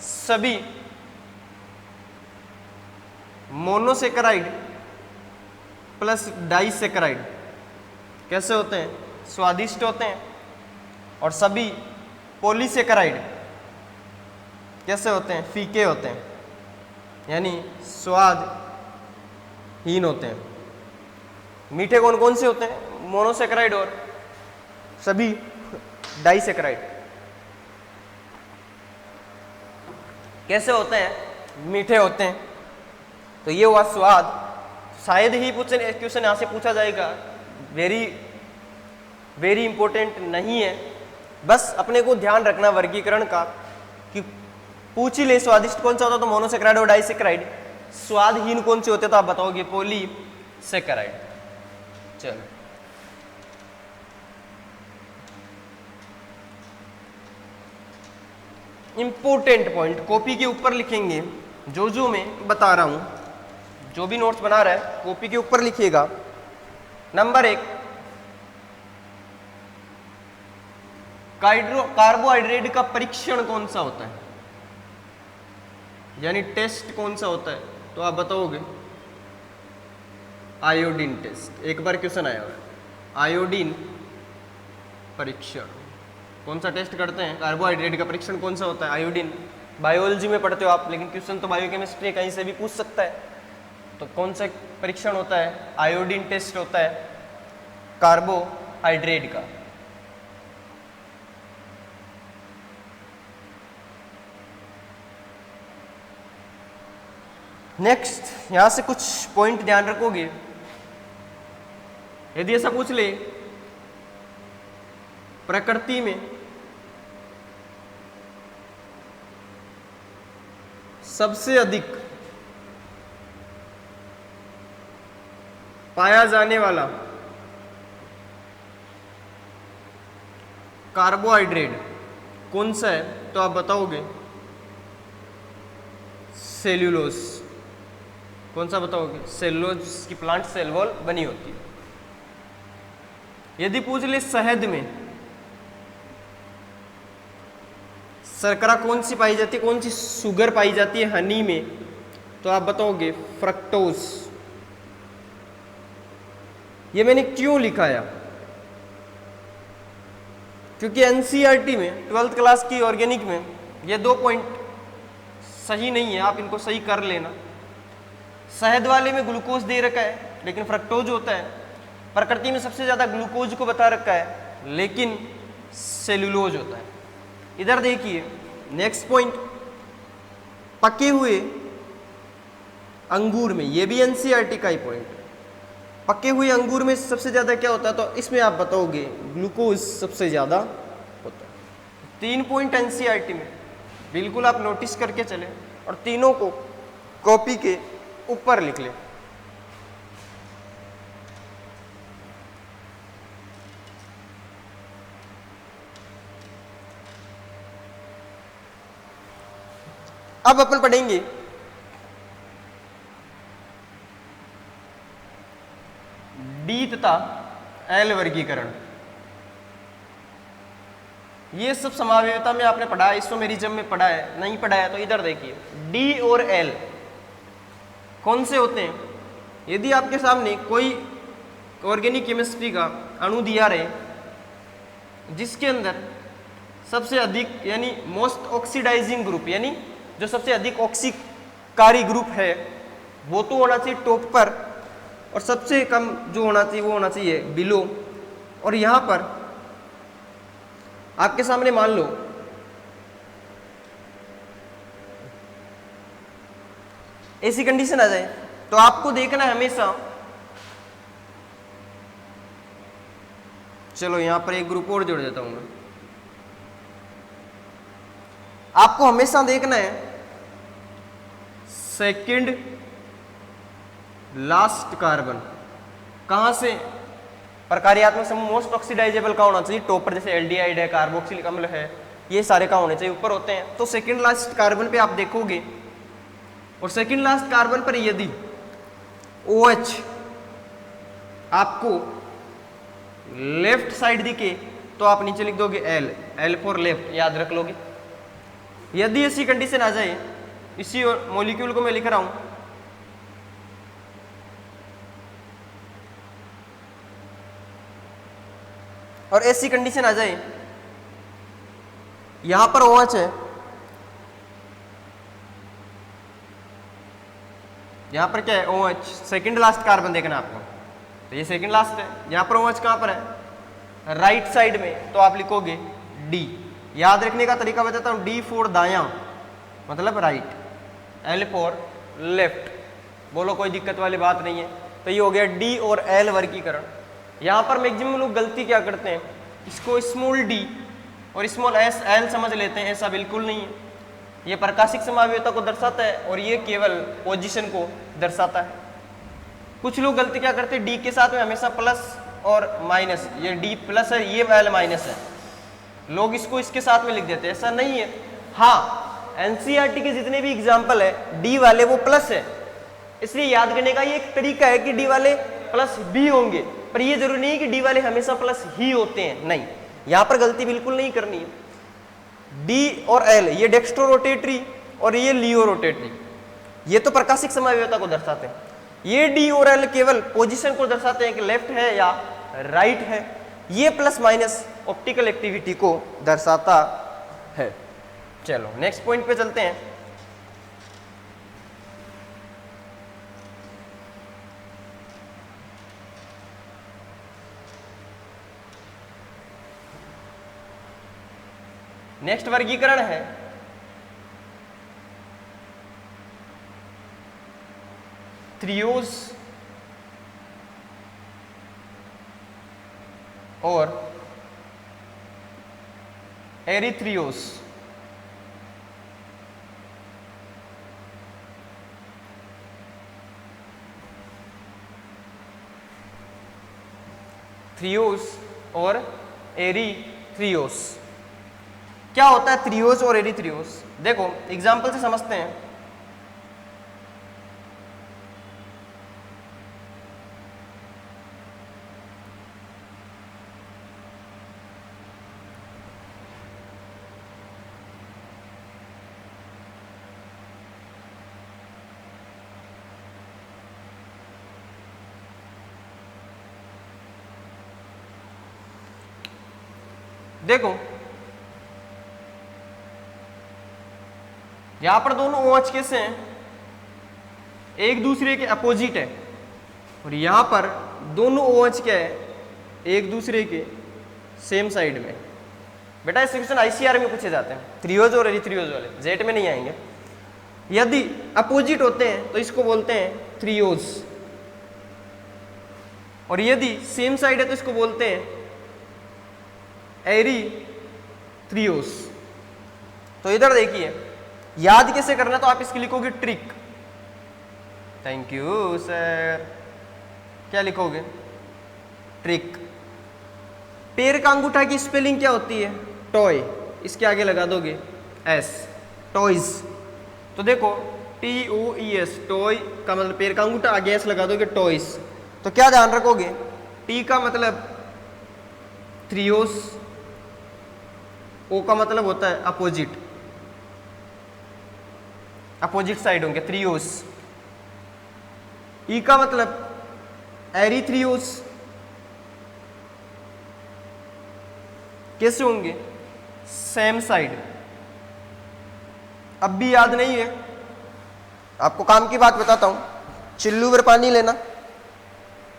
[SPEAKER 1] सभी मोनोसेकेराइड प्लस डाइसेकेराइड कैसे होते हैं? स्वादिष्ट होते हैं। और सभी पॉलीसेकेराइड कैसे होते हैं? फीके होते हैं, यानी स्वादहीन होते हैं। मीठे कौन कौन से होते हैं? मोनोसेकेराइड और सभी डाइसेकेराइड। कैसे होते हैं? मीठे होते हैं। तो ये हुआ स्वाद। शायद ही क्वेश्चन यहाँ से पूछा जाएगा, वेरी वेरी इंपॉर्टेंट नहीं है, बस अपने को ध्यान रखना वर्गीकरण का कि पूछ ही ले स्वादिष्ट कौन सा होता तो मोनोसेकेराइड और डाइसेकेराइड, स्वादहीन कौन से होते तो आप बताओगे पॉलीसेकेराइड। चलो इंपॉर्टेंट पॉइंट कॉपी के ऊपर लिखेंगे, जो मैं बता रहा हूं, जो भी नोट्स बना रहा है कॉपी के ऊपर लिखिएगा। नंबर 1, कार्बोहाइड्रेट का परीक्षण कौन सा होता है, यानी टेस्ट कौन सा होता है तो आप बताओगे आयोडीन टेस्ट। एक बार क्वेश्चन आया हुआ है, आयोडीन परीक्षण कौन सा टेस्ट करते हैं? कार्बोहाइड्रेट का परीक्षण कौन सा होता है? आयोडीन। बायोलॉजी में पढ़ते हो आप, लेकिन क्वेश्चन तो बायोकेमिस्ट्री कहीं से भी पूछ सकता है। तो कौन सा परीक्षण होता है? आयोडीन टेस्ट होता है कार्बोहाइड्रेट का। नेक्स्ट, यहां से कुछ पॉइंट ध्यान रखोगे। यदि ऐसा पूछ ले, प्रकृति में सबसे अधिक पाया जाने वाला कार्बोहाइड्रेट कौन सा है तो आप बताओगे सेल्यूलोज। कौन सा बताओगे? सेल्यूलोज की प्लांट सेल वॉल बनी होती है। यदि पूछ ले शहद में शर्करा कौन सी पाई जाती है, कौन सी शुगर पाई जाती है हनी में, तो आप बताओगे फ्रक्टोज। ये मैंने क्यों लिखाया? क्योंकि एनसीईआरटी में 12th क्लास की ऑर्गेनिक में ये 2 पॉइंट सही नहीं है, आप इनको सही कर लेना। शहद वाले में ग्लूकोज दे रखा है, लेकिन फ्रक्टोज होता है। प्रकृति में सबसे ज्यादा ग्लूकोज को बता रखा है, लेकिन सेल्यूलोज होता है। इधर देखिए नेक्स्ट पॉइंट, पके हुए अंगूर में, ये भी एनसीईआरटी का ही पॉइंट। पके हुए अंगूर में सबसे ज्यादा क्या होता है तो इसमें आप बताओगे ग्लूकोज सबसे ज्यादा होता है। 3 पॉइंट एनसीईआरटी में, बिल्कुल आप नोटिस करके चले और तीनों को कॉपी के ऊपर लिख ले। अब अपन पढ़ेंगे डी तथा एल वर्गीकरण। ये सब समावेयता में आपने पढ़ा है, इसमें में पढ़ा है, नहीं पढ़ा है तो इधर देखिए डी और एल कौन से होते हैं। यदि आपके सामने कोई ऑर्गेनिक केमिस्ट्री का अणु दिया रहे जिसके अंदर सबसे अधिक यानी मोस्ट ऑक्सीडाइजिंग ग्रुप, यानी जो सबसे अधिक ऑक्सीकारी ग्रुप है वो तो होना चाहिए टॉप पर, और सबसे कम जो होना चाहिए वो होना चाहिए बिलो। और यहां पर आपके सामने मान लो ऐसी कंडीशन आ जाए तो आपको देखना है हमेशा, चलो यहां पर एक ग्रुप और जोड़ देता हूं मैं, आपको हमेशा देखना है सेकंड लास्ट कार्बन कहां से, प्रकार्यात्मक समूह मोस्ट ऑक्सीडाइजेबल का होना चाहिए टॉप पर, जैसे एल्डिहाइड है, कार्बोक्सिलिक अम्ल है, ये सारे कहाँ होने चाहिए, ऊपर होते हैं। तो सेकंड लास्ट कार्बन पे आप देखोगे, और सेकंड लास्ट कार्बन पर यदि OH आपको लेफ्ट साइड दिखे तो आप नीचे लिख दोगे L फॉर लेफ्ट, याद रख लोगे। यदि ऐसी कंडीशन आ जाए, इसी मॉलिक्यूल को मैं लिख रहा हूं, और ऐसी कंडीशन आ जाए यहां पर OH है, यहां पर क्या है OH, सेकंड लास्ट कार्बन देखना आपको, तो ये सेकंड लास्ट है। यहां पर OH कहां पर है, राइट साइड में, तो आप लिखोगे D। याद रखने का तरीका बताता हूं, D फॉर दायां मतलब राइट, L फॉर लेफ्ट। बोलो कोई दिक्कत वाली बात नहीं है। तो ये हो गया D और L वर्गीकरण। यहां पर मैक्सिमम लोग गलती क्या करते हैं, इसको स्मॉल d और स्मॉल s L समझ लेते हैं, ऐसा बिल्कुल नहीं है। ये प्रकाशिक संभाव्यता को दर्शाता है और ये केवल पोजीशन को दर्शाता है। कुछ लोग गलती क्या करते हैं, d के साथ में हमेशा प्लस और माइनस, ये d प्लस है, ये L माइनस है, लोग इसको इसके साथ में लिख देते हैं, ऐसा नहीं है। हाँ, NCERT के जितने भी एग्जाम्पल है d वाले वो प्लस है, इसलिए याद करने का ये एक तरीका है कि d वाले प्लस भी होंगे, पर ये जरूरी नहीं है कि d वाले हमेशा प्लस ही होते हैं, नहीं, यहां पर गलती बिल्कुल नहीं करनी है। d और L ये डेक्स्ट्रो रोटेटरी और ये लियो रोटेटरी, ये तो प्रकाशिक संभाव्यता को दर्शाते हैं। ये d और L केवल पोजीशन को दर्शाते हैं कि लेफ्ट है या राइट है। ये प्लस माइनस ऑप्टिकल एक्टिविटी को दर्शाता है। चलो नेक्स्ट पॉइंट पे चलते हैं। नेक्स्ट वर्गीकरण है थ्रियोस और एरिथ्रियोस। थ्रियोस और एरिथ्रियोस। क्या होता है थ्रियोस और एरिथ्रियोस, देखो एग्जाम्पल से समझते हैं। देखो यहां पर दोनों OH कैसे हैं, एक दूसरे के अपोजिट है, और यहां पर दोनों OH क्या है, एक दूसरे के सेम साइड में। बेटा इस क्वेश्चन ICR में पूछे जाते हैं, थ्रियोज और एरिथ्रियोज वाले, जेट में नहीं आएंगे। यदि अपोजिट होते हैं तो इसको बोलते हैं थ्रियोज, और यदि सेम साइड है तो इसको बोलते हैं एरिथ्रियोस। तो इधर देखिए, याद कैसे करना, तो आप इसकी लिखोगे ट्रिक। Thank you sir. क्या लिखोगे, ट्रिक। पैर का अंगूठा की स्पेलिंग क्या होती है, टॉय, इसके आगे लगा दोगे S, टॉयज। तो देखो TOES, टॉय का मतलब पैर का अंगूठा, आगे S लगा दोगे टॉयज। तो क्या ध्यान रखोगे, T का मतलब थ्रियोस, O का मतलब होता है अपोजिट, अपोजिट साइड होंगे थ्रियोस। E का मतलब एरिथ्रियोस, कैसे होंगे, सेम साइड। अब भी याद नहीं है, आपको काम की बात बताता हूं। चिल्लू भर पानी लेना,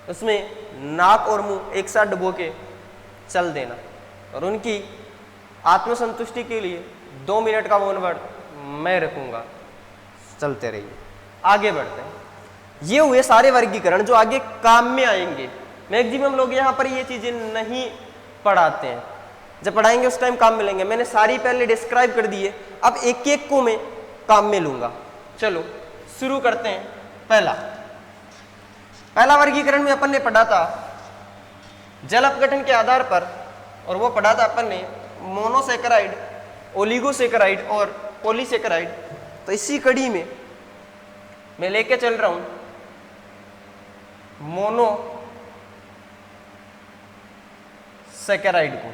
[SPEAKER 1] उसमें नाक और मुंह एक साथ डुबो के चल देना, और उनकी आत्मसंतुष्टि के लिए 2 मिनट का मौन व्रत मैं रखूंगा, चलते रहिए। आगे बढ़ते हैं। ये हुए सारे वर्गीकरण जो आगे काम में आएंगे। मैक्सिमम लोग यहाँ पर ये चीजें नहीं पढ़ाते हैं, जब पढ़ाएंगे उस टाइम काम मिलेंगे। मैंने सारी पहले डिस्क्राइब कर दी है, अब एक एक को मैं काम में लूंगा। चलो शुरू करते हैं। पहला वर्गीकरण में अपन ने पढ़ा था जल अपघटन के आधार पर, और वो पढ़ा था अपन ने मोनोसैकेराइड ओलिगोसेकेराइड और पॉलीसेकेराइड। तो इसी कड़ी में मैं लेके चल रहा हूं मोनोसेकेराइड को।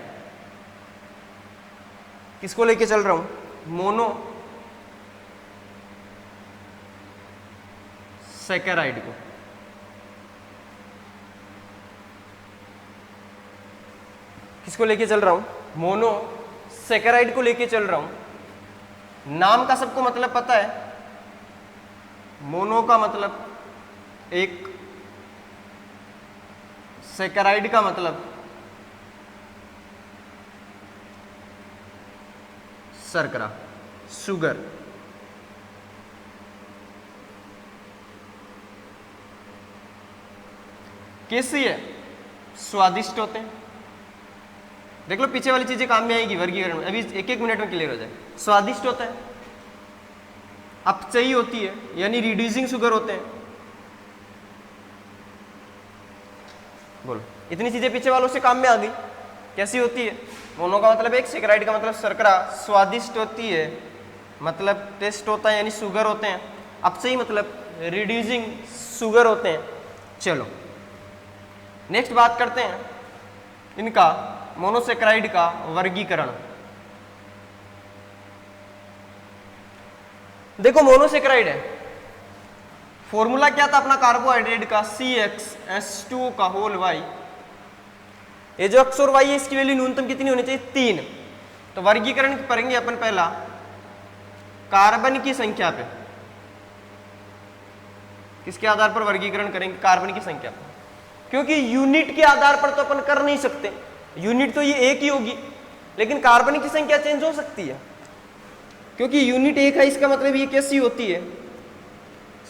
[SPEAKER 1] किसको लेके चल रहा हूं? मोनोसेकेराइड को। किसको लेके चल रहा हूं? मोनोसेकेराइड को लेके चल रहा हूं। नाम का सबको मतलब पता है। मोनो का मतलब एक, सेकेराइड का मतलब शर्करा, शुगर। कैसी है? स्वादिष्ट होते हैं। देख लो पीछे वाली चीजें काम में आएगी वर्गीकरण में, अभी एक एक मिनट में क्लियर हो जाए। स्वादिष्ट होता है, अपचयी होती है यानी रिड्यूसिंग शुगर होते हैं। बोलो, इतनी चीजें पीछे वालों से काम में आ गई। कैसी होती है? मोनो का मतलब एक, सेकेराइड का मतलब शर्करा, स्वादिष्ट होती है मतलब टेस्ट होता है यानी शुगर होते हैं, अपचयी मतलब रिड्यूसिंग शुगर होते हैं। चलो नेक्स्ट बात करते हैं इनका मोनोसेकेराइड का वर्गीकरण। देखो मोनोसेकेराइड है, फॉर्मूला क्या था अपना कार्बोहाइड्रेट का? CxH2O का होल y। ये जो x और y है इसकी वैल्यू न्यूनतम कितनी होनी चाहिए? 3। तो वर्गीकरण करेंगे अपन पहला कार्बन की संख्या पे। किसके आधार पर वर्गीकरण करेंगे? कार्बन की संख्या पर, क्योंकि यूनिट के आधार पर तो अपन कर नहीं सकते, यूनिट तो ये एक ही होगी, लेकिन कार्बन की संख्या चेंज हो सकती है। क्योंकि यूनिट एक है इसका मतलब ये कैसी होती है?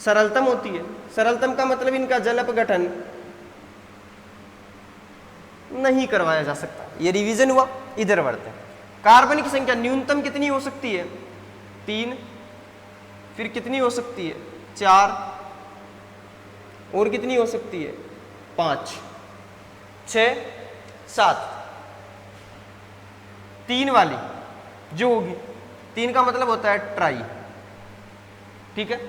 [SPEAKER 1] सरलतम होती है। सरलतम का मतलब इनका जल अपघटन नहीं करवाया जा सकता। ये रिवीजन हुआ। इधर बढ़ते हैं। कार्बन की संख्या न्यूनतम कितनी हो सकती है? 3। फिर कितनी हो सकती है? 4। और कितनी हो सकती है? 5, 6, 7। 3 वाली जो होगी, 3 का मतलब होता है ट्राई। ठीक है।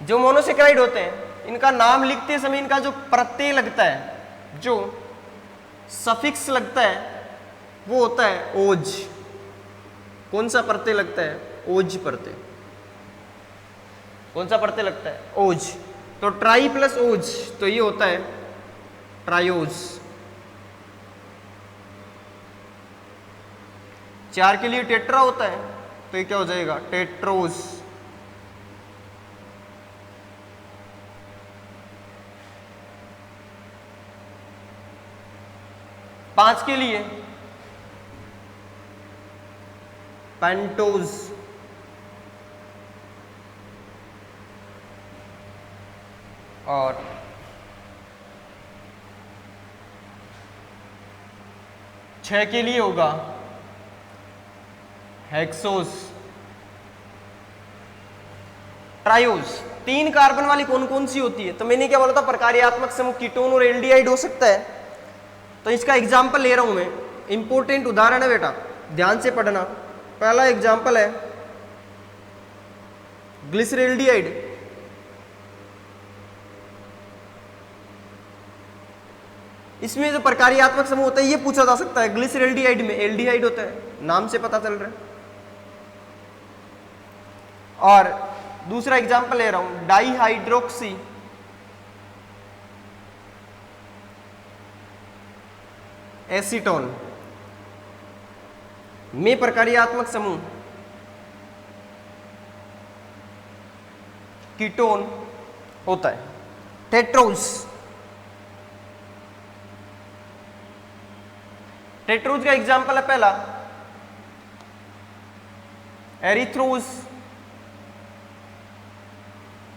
[SPEAKER 1] जो मोनोसेकेराइड होते हैं इनका नाम लिखते समय इनका जो प्रत्यय लगता है, जो सफिक्स लगता है, वो होता है ओज। कौन सा प्रत्यय लगता है? ओज प्रत्यय। कौन सा प्रत्यय लगता है? ओज। तो ट्राई प्लस ओज, तो ये होता है ट्रायोज। 4 के लिए टेट्रा होता है, तो ये क्या हो जाएगा? टेट्रोज। 5 के लिए पेंटोज। और 6 के लिए होगा हेक्सोज। ट्रायोज। 3 कार्बन वाली कौन कौन सी होती है? तो मैंने क्या बोला था? प्रकार्यात्मक समूह कीटोन और एल्डिहाइड हो सकता है। तो इसका एग्जाम्पल ले रहा हूं मैं, इंपॉर्टेंट उदाहरण है बेटा, ध्यान से पढ़ना। पहला एग्जाम्पल है ग्लिसरैल्डिहाइड। इसमें जो प्रकार्यात्मक समूह होता है ये पूछा जा सकता है। ग्लिसरैल्डिहाइड में एल्डिहाइड होता है, नाम से पता चल रहा है। और दूसरा एग्जाम्पल ले रहा हूं डाईहाइड्रोक्सी एसीटोन में प्रकार्यात्मक समूह कीटोन होता है। टेट्रोज। टेट्रोज का एग्जाम्पल है पहला एरिथ्रोज,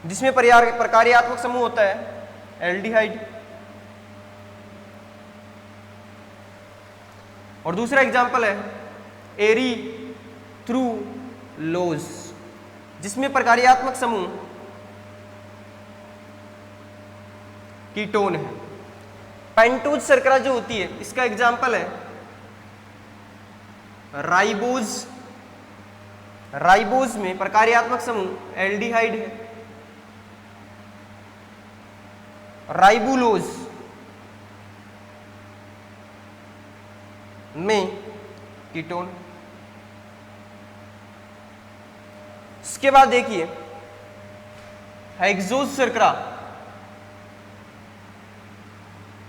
[SPEAKER 1] जिसमें प्रकार्यात्मक समूह होता है एल्डिहाइड। और दूसरा एग्जाम्पल है एरीथ्रूलोज, जिसमें प्रकार्यात्मक समूह कीटोन है। पेंटोज शर्करा जो होती है इसका एग्जाम्पल है राइबोज राइबोज में प्रकार्यात्मक समूह एल्डिहाइड है, राइबुलोज में कीटोन। इसके बाद देखिए हेक्सोज शर्करा,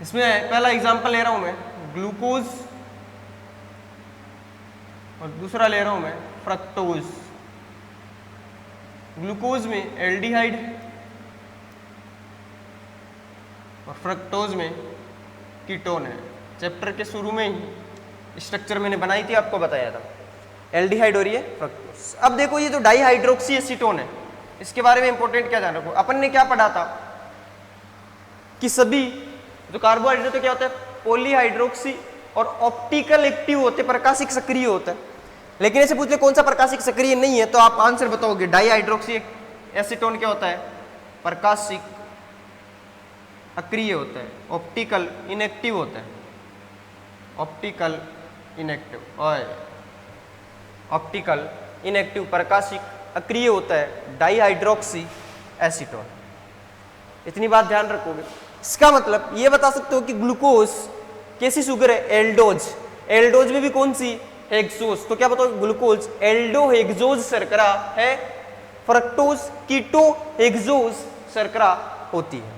[SPEAKER 1] इसमें पहला एग्जांपल ले रहा हूं मैं ग्लूकोज और दूसरा ले रहा हूं मैं फ्रक्टोज। ग्लूकोज में एल्डिहाइड है और फ्रक्टोज में कीटोन है। चैप्टर के शुरू में ही स्ट्रक्चर मैंने बनाई थी, आपको बताया था एल्डिहाइड और ये फ्रक्टोज। अब देखो ये जो डाईहाइड्रोक्सी एसीटोन है, इसके बारे में इंपॉर्टेंट क्या जान रखो। अपन ने क्या पढ़ा था कि सभी जो कार्बोहाइड्रेट तो क्या होता है पॉलीहाइड्रोक्सी और ऑप्टिकल एक्टिव होते, प्रकाशिक सक्रिय होता है। लेकिन ऐसे पूछ ले कौन सा प्रकाशिक सक्रिय नहीं है, तो आप आंसर बताओगे डाईहाइड्रोक्सी एसीटोन क्या होता है, प्रकाशिक अक्रिय होता है, ऑप्टिकल इनएक्टिव होता है, ऑप्टिकल इनएक्टिव और ऑप्टिकल इनएक्टिव प्रकाशिक अक्रिय होता है डाईहाइड्रोक्सी एसीटोन। इतनी बात ध्यान रखोगे। इसका मतलब ये बता सकते हो कि ग्लूकोज कैसी शुगर है, एल्डोज। एल्डोज में भी कौन सी, हेक्सोज। तो क्या बताओ ग्लूकोज एल्डो हेक्सोज शर्करा है, फ्रक्टोज कीटो हेक्सोज शर्करा होती है।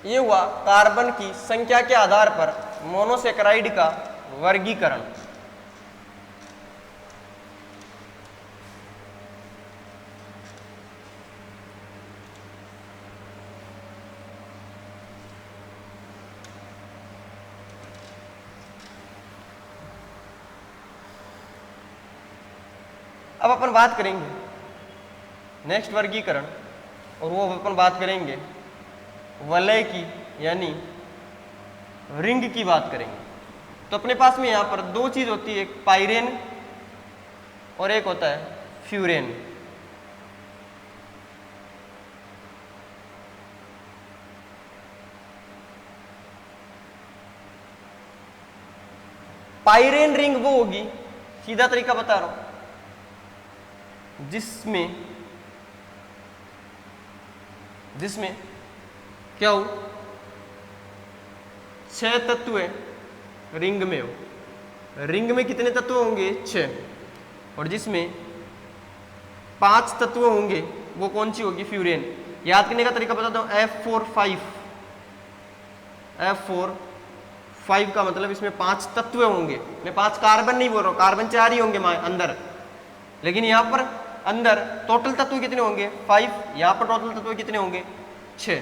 [SPEAKER 1] ये हुआ कार्बन की संख्या के आधार पर मोनोसेकेराइड का वर्गीकरण। अब अपन बात करेंगे नेक्स्ट वर्गीकरण, और वो अपन बात करेंगे वलय की, यानी रिंग की बात करेंगे। तो अपने पास में यहाँ पर दो चीज होती है, एक पाइरेन और एक होता है फ्यूरेन। पाइरेन रिंग वो होगी, सीधा तरीका बता रहा हूं, जिसमें क्या हो 6 तत्व रिंग में हो। रिंग में कितने तत्व होंगे 6, और जिसमें 5 तत्व होंगे वो कौन सी होगी, फ्यूरेन। याद करने का तरीका बताता हूं, F4 5 का मतलब इसमें 5 तत्व होंगे। मैं 5 कार्बन नहीं बोल रहा हूं, कार्बन 4 ही होंगे अंदर, लेकिन यहां पर अंदर टोटल तत्व कितने होंगे 5, यहां पर टोटल तत्व कितने होंगे 6।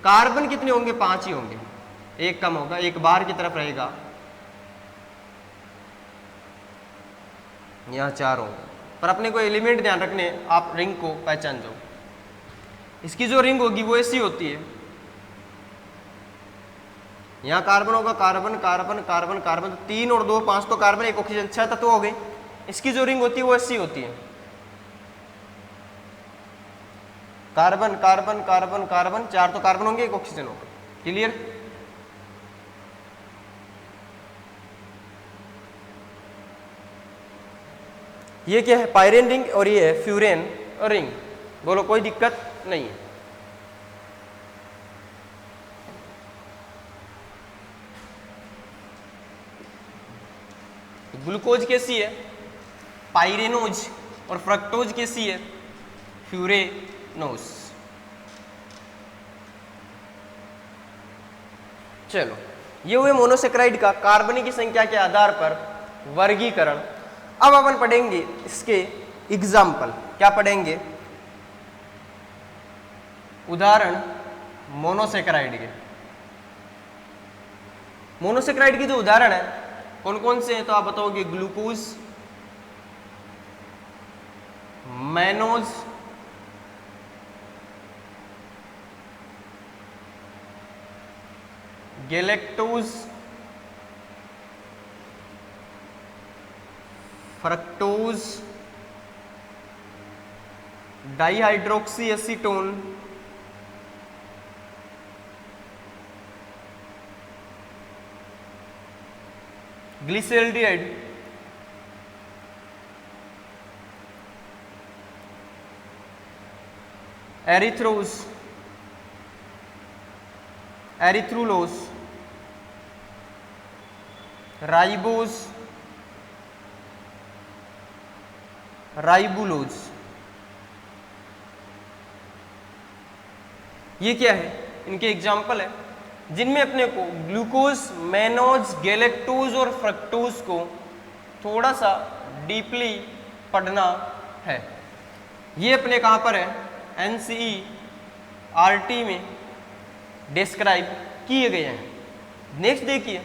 [SPEAKER 1] कार्बन कितने होंगे 5 ही होंगे, एक कम होगा, एक बार की तरफ रहेगा, यहां 4 होंगे। पर अपने को एलिमेंट ध्यान रखने, आप रिंग को पहचान जाओ। इसकी जो रिंग होगी वो ऐसी होती है, यहां कार्बन होगा, कार्बन कार्बन कार्बन कार्बन, 3 और 2 5 तो कार्बन, एक ऑक्सीजन, 6 तत्व हो गए। इसकी जो रिंग होती है वो ऐसी होती है, कार्बन कार्बन कार्बन कार्बन, 4 तो कार्बन होंगे, एक ऑक्सीजन होगा। क्लियर। ये क्या है, पाइरेन रिंग, और ये है फ्यूरेन रिंग। बोलो कोई दिक्कत नहीं है। ग्लूकोज कैसी है, पाइरेनोज, और फ्रक्टोज कैसी है, फ्यूरेनोज। चलो, ये हुए मोनोसेकेराइड का कार्बन की संख्या के आधार पर वर्गीकरण। अब अपन पढ़ेंगे इसके एग्जाम्पल। क्या पढ़ेंगे, उदाहरण मोनोसेकेराइड के। मोनोसेकेराइड के जो उदाहरण है कौन कौन से हैं, तो आप बताओगे glucose, mannose, galactose, fructose, dihydroxy acetone, glyceraldehyde, erythrose, erythrulose, ribose, ribulose. ये क्या है? इनके एग्जाम्पल है जिनमें अपने को ग्लूकोज, मैनोज, गैलेक्टोज और फ्रक्टोज को थोड़ा सा डीपली पढ़ना है। ये अपने कहाँ पर है? NCERT में डिस्क्राइब किए गए हैं। नेक्स्ट देखिए,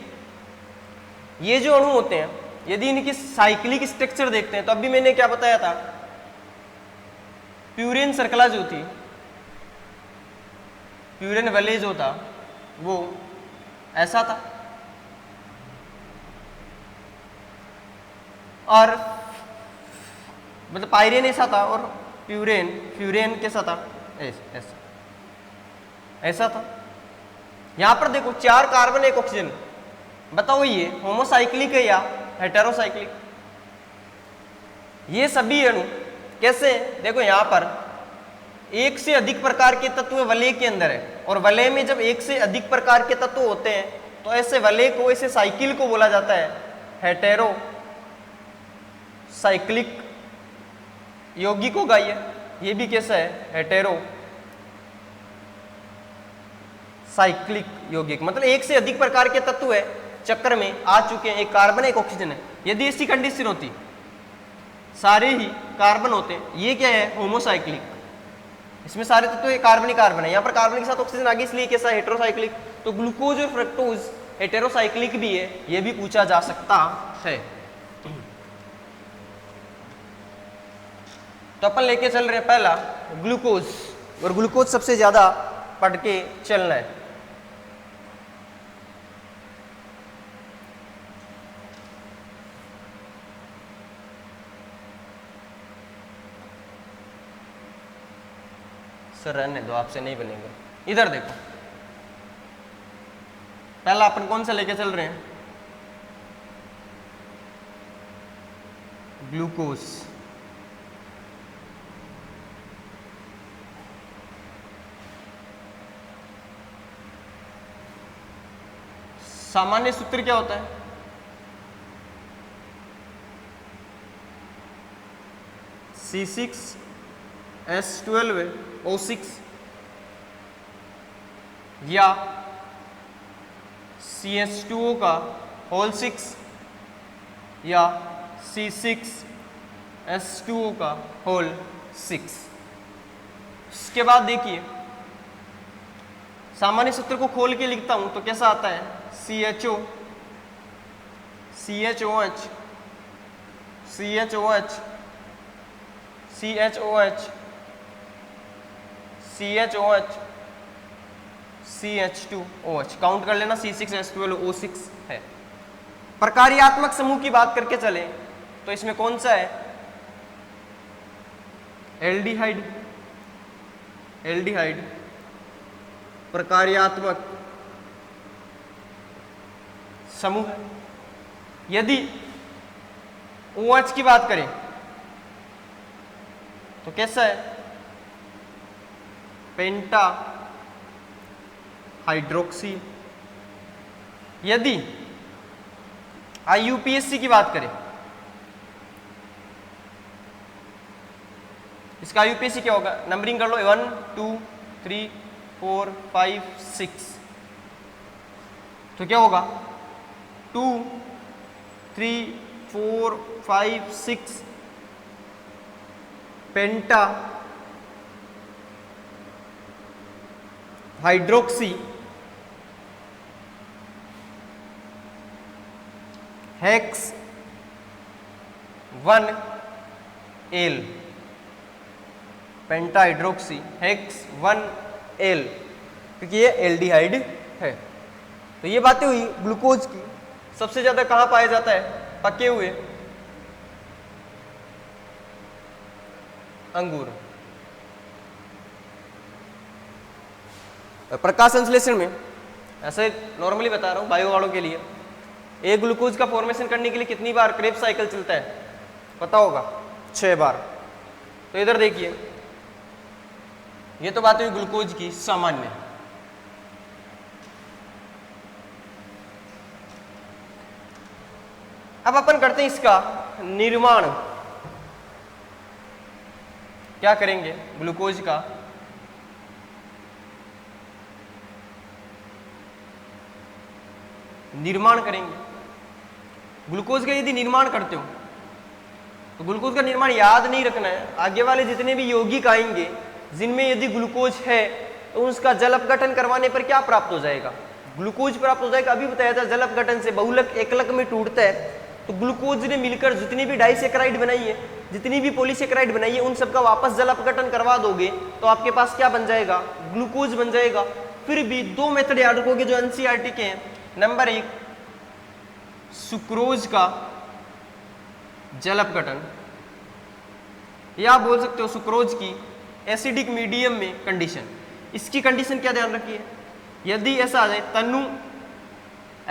[SPEAKER 1] ये जो अणु होते हैं यदि इनकी साइक्लिक स्ट्रक्चर देखते हैं तो अभी मैंने क्या बताया था, प्यूरिन सर्कला जो थी, प्यूरिन वैले जो था वो ऐसा था, और मतलब पायरेन ऐसा था और फ्यूरेन कैसा था? ऐसा ऐसा था। यहां पर देखो 4 कार्बन 1 ऑक्सीजन, बताओ ये होमोसाइक्लिक है या हेटेरोसाइक्लिक? ये सभी अणु कैसे? देखो यहां पर एक से अधिक प्रकार के तत्व वलय के अंदर है, और वलय में जब एक से अधिक प्रकार के तत्व होते हैं तो ऐसे वलय को, ऐसे साइकिल को बोला जाता है हेटेरो साइक्लिक। यौगिक होगा ये भी कैसा है? हेटेरो साइक्लिक यौगिक। मतलब एक से अधिक प्रकार के तत्व है चक्र में आ चुके हैं, एक कार्बन 1 ऑक्सीजन है। यदि ऐसी कंडीशन होती, सारे ही कार्बन होते हैं, ये क्या है? होमोसाइक्लिक। इसमें सारे तत्व कार्बन ही कार्बन है, यहाँ पर कार्बन के साथ ऑक्सीजन आ गई, इसलिए कैसा? हेटेरोसाइक्लिक। तो ग्लूकोज और फ्रक्टोज हेटेरोसाइक्लिक भी है, ये भी पूछा जा सकता है। तो अपन लेके चल रहे हैं पहला ग्लूकोज, और ग्लूकोज सबसे ज्यादा पढ़ के चलना है। सर रहने दो, आपसे नहीं बनेगा। इधर देखो, पहला अपन कौन सा लेके चल रहे हैं? ग्लूकोज। सामान्य सूत्र क्या होता है? C6H12O6 या CH2O का होल 6 या C6H2O का होल 6। इसके बाद देखिए, सामान्य सूत्र को खोल के लिखता हूं तो कैसा आता है? CHO, CHOH, CHOH, CHOH, CHOH, CH2OH। Count कर लेना, C6H12O6 है। प्रकार्यात्मक समूह की बात करके चले तो इसमें कौन सा है? एल्डिहाइड। एल्डिहाइड प्रकार्यात्मक समूह है। यदि OH की बात करें तो कैसा है? पेंटा हाइड्रोक्सी। यदि IUPAC की बात करें, इसका IUPAC क्या होगा? नंबरिंग कर लो, 1 2 3 4 5 6। तो क्या होगा? 2 3 4 5 6 पेंटा हाइड्रोक्सी हेक्स 1L। पेंटा हाइड्रोक्सी हेक्स 1L, क्योंकि ये एल्डिहाइड है। तो ये बातें हुई ग्लूकोज की। सबसे ज्यादा कहां पाया जाता है? पके हुए अंगूर। प्रकाश संश्लेषण में, ऐसे नॉर्मली बता रहा हूं बायो वालों के लिए, एक ग्लूकोज का फॉर्मेशन करने के लिए कितनी बार क्रेब्स साइकिल चलता है? पता होगा, 6 बार। तो इधर देखिए, ये तो बात हुई ग्लूकोज की सामान्य। अब अपन करते हैं इसका निर्माण। क्या करेंगे? ग्लूकोज का निर्माण करेंगे। ग्लूकोज का यदि निर्माण करते हो तो ग्लूकोज का निर्माण याद नहीं रखना है। आगे वाले जितने भी यौगिक आएंगे जिनमें यदि ग्लूकोज है तो उसका जल अपघटन करवाने पर क्या प्राप्त हो जाएगा? ग्लूकोज प्राप्त हो जाएगा। अभी बताया था जल अपघटन से बहुलक एकलक में टूटता है, तो ग्लूकोज ने मिलकर जितनी भी डाइसेक्राइड बनाई है, जितनी भी पॉलीसेक्राइड बनाई है, उन सबका वापस जल अपघटन करवा दोगे तो आपके पास क्या बन जाएगा? ग्लूकोज बन जाएगा। फिर भी दो मेथड याद रखोगे जो एनसीईआरटी के हैं। नंबर 1 सुक्रोज का जल अपघटन, या आप बोल सकते हो सुक्रोज की एसिडिक मीडियम में कंडीशन। इसकी कंडीशन क्या ध्यान रखिए, यदि ऐसा आ जाए तनु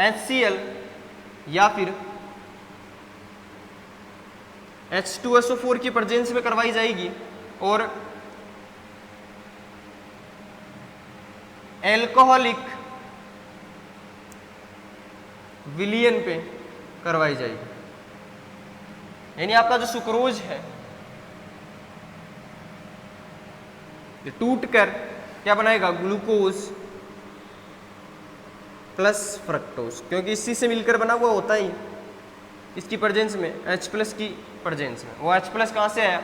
[SPEAKER 1] HCl या फिर H2SO4 की प्रेजेंस में करवाई जाएगी और एल्कोहलिक विलियन पे करवाई जाएगी। यानी आपका जो सुक्रोज है ये टूट कर क्या बनाएगा? ग्लूकोज प्लस फ्रक्टोज, क्योंकि इसी से मिलकर बना हुआ होता ही इसकी प्रेजेंस में H+ की प्रेजेंस में। वो H+ कहाँ से आया?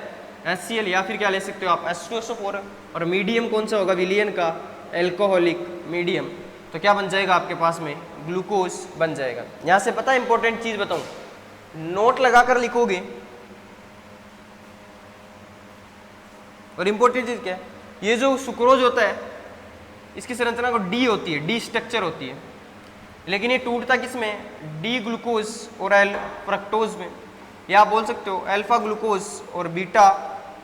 [SPEAKER 1] HCl, या फिर क्या ले सकते हो आप H2SO4। और मीडियम कौन सा होगा? विलियन का एल्कोहलिक मीडियम। तो क्या बन जाएगा आपके पास में? ग्लूकोज बन जाएगा। यहाँ से पता है इंपॉर्टेंट चीज बताऊं, नोट लगाकर लिखोगे। और इंपॉर्टेंट चीज क्या है, ये जो सुक्रोज होता है इसकी संरचना को डी होती है, डी स्ट्रक्चर होती है, लेकिन ये टूटता किसमें? डी ग्लूकोज और एल फ्रक्टोज में। या आप बोल सकते हो अल्फा ग्लूकोज और बीटा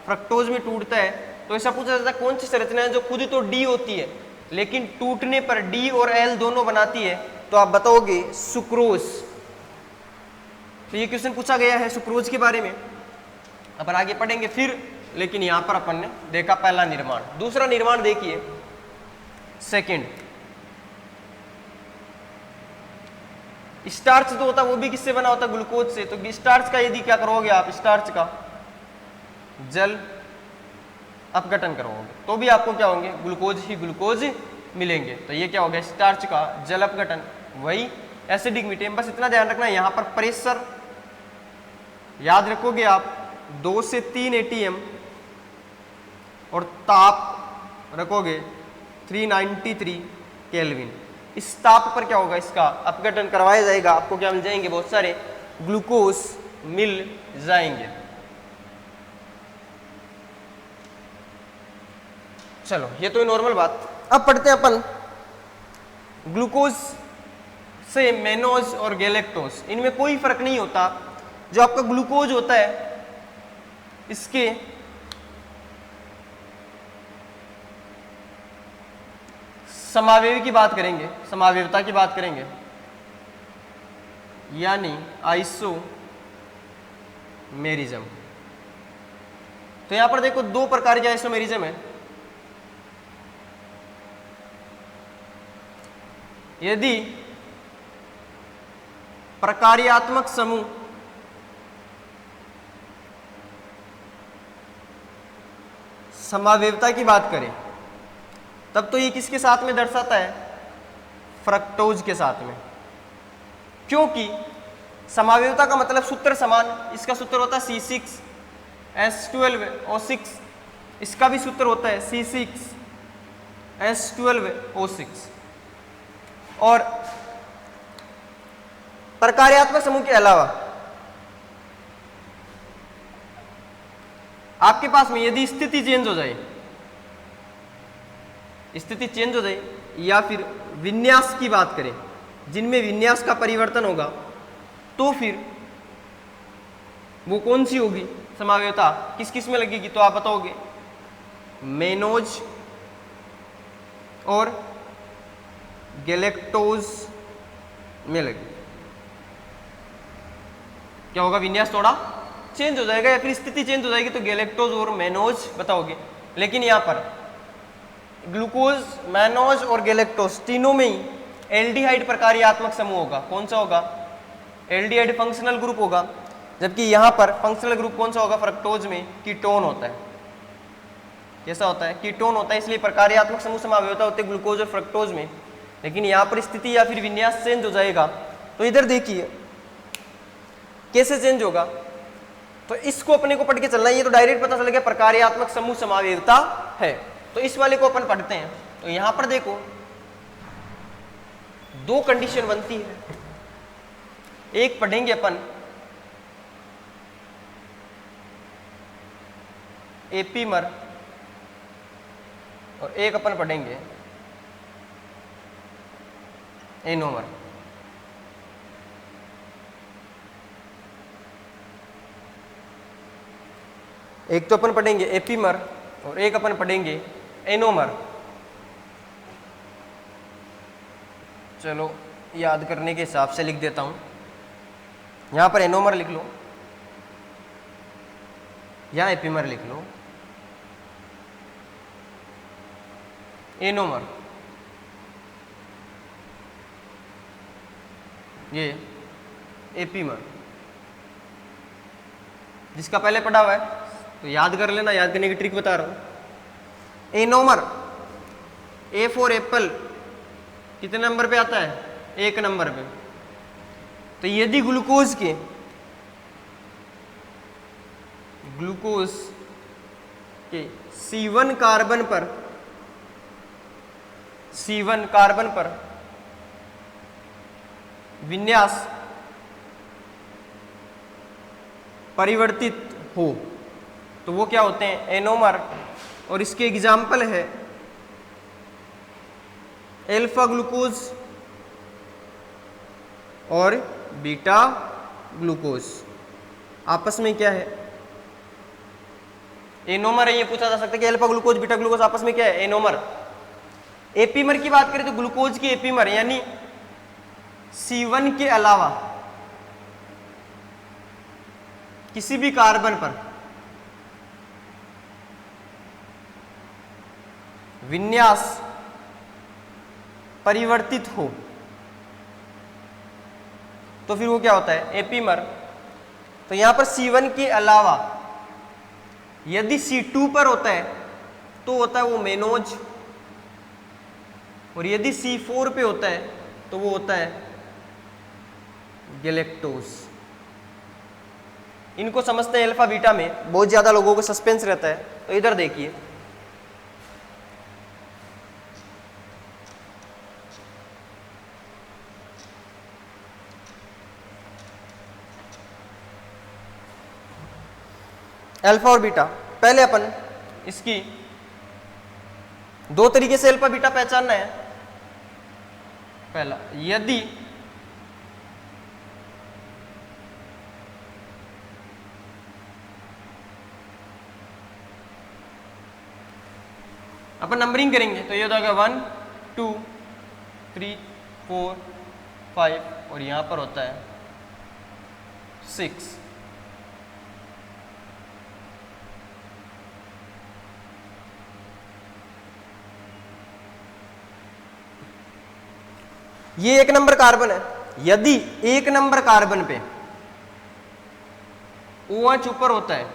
[SPEAKER 1] फ्रक्टोज में टूटता है। तो ऐसा पूछा जाता है कौन सी संरचना है जो खुद तो डी होती है लेकिन टूटने पर डी और एल दोनों बनाती है? तो आप बताओगे सुक्रोज। तो ये क्वेश्चन पूछा गया है सुक्रोज के बारे में। अपन आगे पढ़ेंगे फिर, लेकिन यहां पर अपन ने देखा पहला निर्माण। दूसरा निर्माण देखिए, सेकंड। स्टार्च जो होता है वो भी किससे बना होता है? ग्लूकोज से। तो स्टार्च का यदि क्या करोगे आप? स्टार्च का जल अपघटन करोगे तो भी आपको क्या होंगे? ग्लूकोज ही ग्लूकोज मिलेंगे। तो ये क्या हो गया? स्टार्च का जल अपघटन, वही एसिडिक मीडियम। बस इतना ध्यान रखना, यहाँ पर प्रेशर याद रखोगे आप 2 से 3 atm और ताप रखोगे 393 केल्विन। इस ताप पर क्या होगा? इसका अपघटन करवाया जाएगा। आपको क्या मिल जाएंगे? बहुत सारे ग्लूकोज मिल जाएंगे। चलो ये तो नॉर्मल बात। अब पढ़ते हैं अपन ग्लूकोज से मेनोज और गैलेक्टोज। इनमें कोई फर्क नहीं होता। जो आपका ग्लूकोज होता है इसके समावयवी की बात करेंगे, समावयवता की बात करेंगे, यानी आइसोमेरिज्म। तो यहां पर देखो 2 प्रकार के आइसोमेरिज्म है। यदि प्रकार्यात्मक समूह समावयवता की बात करें तब तो ये किसके साथ में दर्शाता है? फ्रक्टोज के साथ में। क्योंकि समावयवता का मतलब सूत्र समान। इसका सूत्र होता है C6H12O6, इसका भी सूत्र होता है C6H12O6। और प्रकार्यात्मक समूह के अलावा आपके पास में यदि स्थिति चेंज हो जाए, स्थिति चेंज हो जाए या फिर विन्यास की बात करें, जिनमें विन्यास का परिवर्तन होगा, तो फिर वो कौन सी होगी समावयवता? किस किस में लगेगी? तो आप बताओगे मेनोज और गैलेक्टोज में लगेगी। क्या होगा? विन्यास थोड़ा चेंज हो जाएगा या फिर स्थिति चेंज हो जाएगी, तो गैलेक्टोज और मेनोज बताओगे। लेकिन यहां पर ग्लूकोज, मैनोज और गैलेक्टोज तीनों में ही एल्डिहाइड प्रकार्यात्मक समूह होगा। कौन सा होगा? एल्डिहाइड फंक्शनल ग्रुप होगा। जबकि यहां पर फंक्शनल ग्रुप कौन सा होगा? फ्रक्टोज में कीटोन होता है। कैसा होता है? कीटोन होता है, इसलिए प्रकार्यात्मक समूह समावयवता होते हैं ग्लूकोज और फ्रक्टोज में। लेकिन यहां पर स्थिति या फिर विन्यास चेंज हो जाएगा। तो इधर देखिए कैसे चेंज होगा, तो इसको अपने को पढ़ के चलना है। ये तो डायरेक्ट पता चल गया प्रकार्यात्मक समूह समावयवता है, तो इस वाले को अपन पढ़ते हैं। तो यहां पर देखो दो कंडीशन बनती है। एक पढ़ेंगे अपन एपीमर और एक अपन पढ़ेंगे एनोमर। एक तो अपन पढ़ेंगे एपीमर और एक अपन पढ़ेंगे एनोमर। चलो याद करने के हिसाब से लिख देता हूं। यहां पर एनोमर लिख लो या एपीमर लिख लो। एनोमर ये एपीमर, जिसका पहले पढ़ा हुआ है तो याद कर लेना, याद करने की ट्रिक बता रहा हूं। एनोमर ए फॉर एप्पल कितने नंबर पे आता है? 1 नंबर पे। तो यदि ग्लूकोज के C1 कार्बन पर विन्यास परिवर्तित हो तो वो क्या होते हैं? एनोमर। और इसके एग्जाम्पल है एल्फा ग्लूकोज और बीटा ग्लूकोज। आपस में क्या है? एनोमर है। ये पूछा जा सकता है कि अल्फा ग्लूकोज बीटा ग्लूकोज आपस में क्या है? एनोमर। एपीमर की बात करें तो ग्लूकोज की एपीमर यानी C1 के अलावा किसी भी कार्बन पर विन्यास परिवर्तित हो तो फिर वो क्या होता है? एपीमर। तो यहां पर C1 के अलावा यदि C2 पर होता है तो होता है वो मेनोज, और यदि C4 पे होता है तो वो होता है गैलेक्टोज। इनको समझते हैं अल्फा बीटा में बहुत ज्यादा लोगों को सस्पेंस रहता है। तो इधर देखिए अल्फा और बीटा। पहले अपन इसकी दो तरीके से अल्फा बीटा पहचानना है। पहला, यदि अपन नंबरिंग करेंगे तो ये हो जाएगा 1 2 3 4 5 और यहां पर होता है 6। ये 1 नंबर कार्बन है। यदि 1 नंबर कार्बन पे OH ऊपर होता है,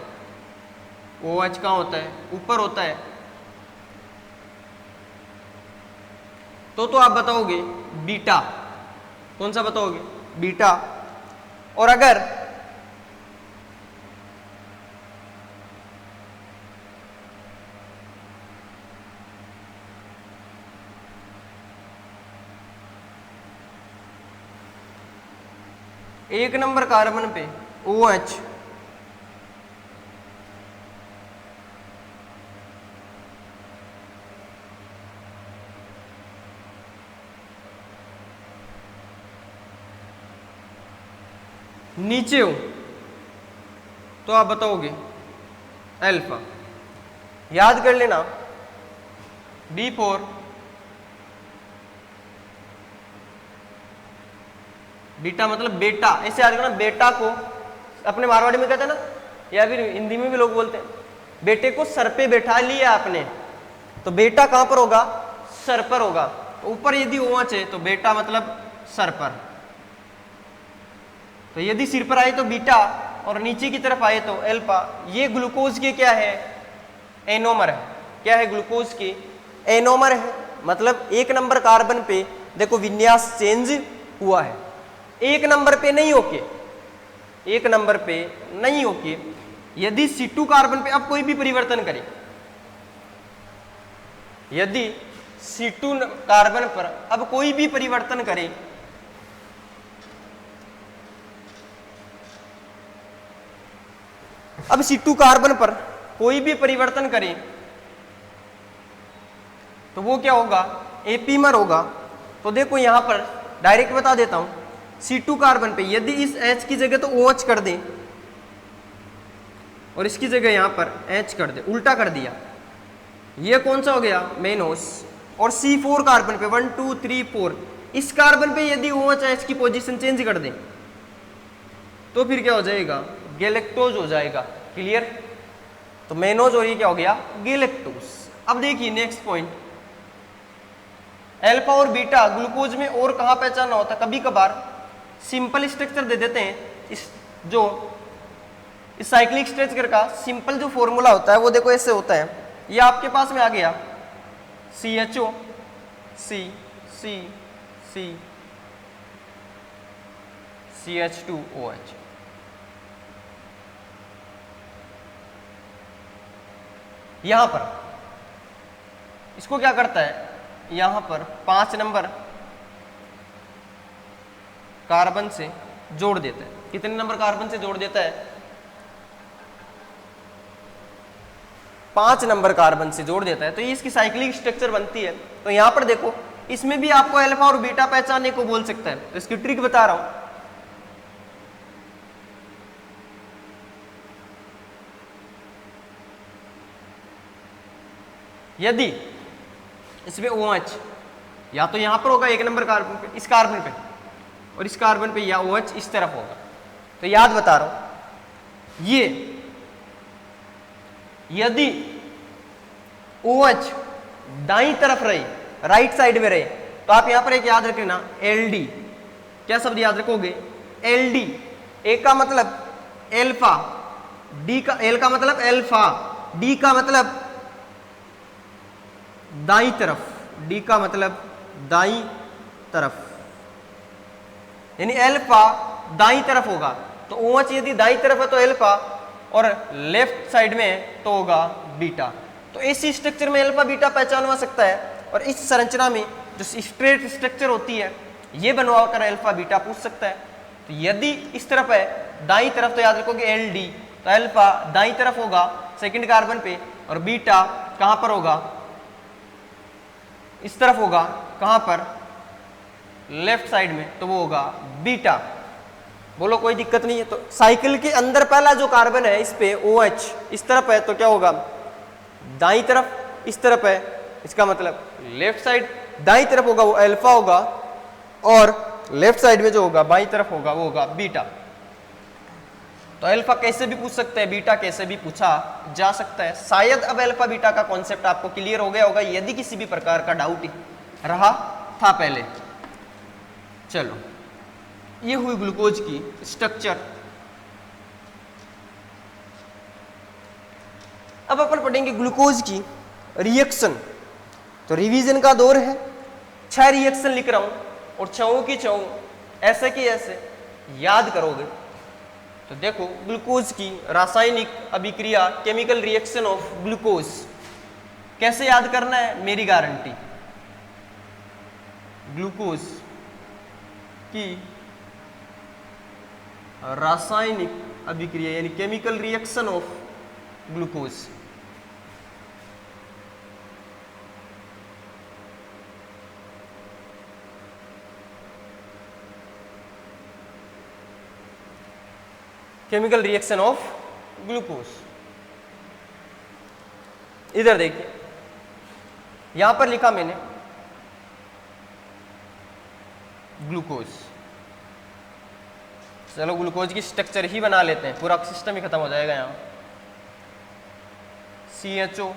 [SPEAKER 1] OH कहां होता है? ऊपर होता है, तो आप बताओगे बीटा। कौन सा बताओगे? बीटा। और अगर एक नंबर कार्बन पे OH नीचे हो तो आप बताओगे अल्फा। याद कर लेना B4 बीटा मतलब बेटा। ऐसे याद करना, बेटा को अपने मारवाड़ी में कहते हैं ना, या फिर हिंदी में भी लोग बोलते हैं बेटे को सर पे बैठा लिया आपने, तो बेटा कहां पर होगा, सर पर होगा। तो ऊपर यदि OH है तो बेटा मतलब सर पर, तो यदि सिर पर आए तो बीटा और नीचे की तरफ आए तो एल्फा। ये ग्लूकोज के क्या है, एनोमर है। क्या है, ग्लूकोज के एनोमर है। मतलब एक नंबर कार्बन पे देखो विन्यास चेंज हुआ है, एक नंबर पे नहीं होके, एक नंबर पे नहीं होके यदि C2 कार्बन पे अब कोई भी परिवर्तन करे, यदि C2 कार्बन पर अब कोई भी परिवर्तन करे, अब C2 कार्बन पर कोई भी परिवर्तन करे तो वो क्या होगा, एपीमर होगा। तो देखो यहां पर डायरेक्ट बता देता हूं, C2 कार्बन पे यदि इस H की जगह तो OH कर दें और इसकी जगह यहां पर H कर दे, उल्टा कर दिया, ये कौन सा हो गया, मेनोस। और C4 कार्बन पे 1 2 3 4 इस कार्बन पे यदि OH H की पोजीशन चेंज कर दें तो फिर क्या हो जाएगा, गैलेक्टोज हो जाएगा। क्लियर। तो मेनोज और ये क्या हो गया, गैलेक्टोज। अब देखिए नेक्स्ट पॉइंट, अल्फा और बीटा ग्लूकोज में और कहां पहचानना होता है, कभी कभार सिंपल स्ट्रक्चर दे देते हैं। इस साइक्लिक स्ट्रक्चर का सिंपल जो फॉर्मूला होता है वो देखो ऐसे होता है, ये आपके पास में आ गया CHO C C C CH2OH। यहां पर इसको क्या करता है, यहां पर 5 नंबर कार्बन से जोड़ देता है। कितने नंबर कार्बन से जोड़ देता है, 5 नंबर कार्बन से जोड़ देता है। तो ये इसकी साइक्लिक स्ट्रक्चर बनती है। तो यहां पर देखो इसमें भी आपको अल्फा और बीटा पहचानने को बोल सकता है, तो इसकी ट्रिक बता रहा हूं। यदि इसमें OH या तो यहां पर होगा एक नंबर कार्बन पे, इस कार्बन पे, और इस कार्बन पे या OH इस तरफ होगा, तो याद बता रहा हूं, ये यदि OH दाईं तरफ रहे, राइट साइड में रहे, तो आप यहां पर एक याद रखना LD। क्या शब्द याद रखोगे, LD। ए का मतलब एल्फा, डी का, एल का मतलब एल्फा, डी का मतलब दाईं तरफ, डी का मतलब दाईं तरफ, यानी अल्फा दाईं तरफ होगा। तो OH यदि दाईं तरफ है तो अल्फा, और लेफ्ट साइड में है तो होगा बीटा। तो इसी स्ट्रक्चर में अल्फा बीटा पहचान हो सकता है, और इस संरचना में जो स्ट्रेट स्ट्रक्चर होती है ये बनवा कर अल्फा बीटा पूछ सकता है। तो यदि इस तरफ है दाईं तरफ तो याद रखोगे LD, तो अल्फा दाईं तरफ होगा सेकंड कार्बन पे, और बीटा कहां पर होगा, इस तरफ होगा, कहां पर, लेफ्ट साइड में, तो वो होगा बीटा। बोलो कोई दिक्कत नहीं है। तो साइकिल के अंदर पहला जो कार्बन है इस पे OH इस तरफ है तो क्या होगा, दाईं तरफ, इस तरफ है इसका मतलब लेफ्ट साइड, दाईं तरफ होगा वो अल्फा होगा, और लेफ्ट साइड में जो होगा बाईं तरफ होगा वो होगा बीटा। तो अल्फा कैसे भी पूछ सकते हैं, बीटा कैसे भी पूछा जा सकता है। शायद अब अल्फा बीटा का कॉन्सेप्ट आपको क्लियर हो गया होगा, यदि किसी भी प्रकार का डाउट रहा था पहले। चलो, ये हुई ग्लूकोज की स्ट्रक्चर। अब अपन पढ़ेंगे ग्लूकोज की रिएक्शन। तो रिवीजन का दौर है, 6 रिएक्शन लिख रहा हूं और 6 की 6 ऐसे की ऐसे याद करोगे। तो देखो ग्लूकोज की रासायनिक अभिक्रिया, केमिकल रिएक्शन ऑफ ग्लूकोज, कैसे याद करना है, मेरी गारंटी। ग्लूकोज की रासायनिक अभिक्रिया यानी chemical reaction of glucose. Chemical reaction of glucose, इधर देखिए यहां पर लिखा मैंने ग्लूकोज। चलो ग्लूकोज की स्ट्रक्चर ही बना लेते हैं, पूरा सिस्टम ही खत्म हो जाएगा। यहां CHO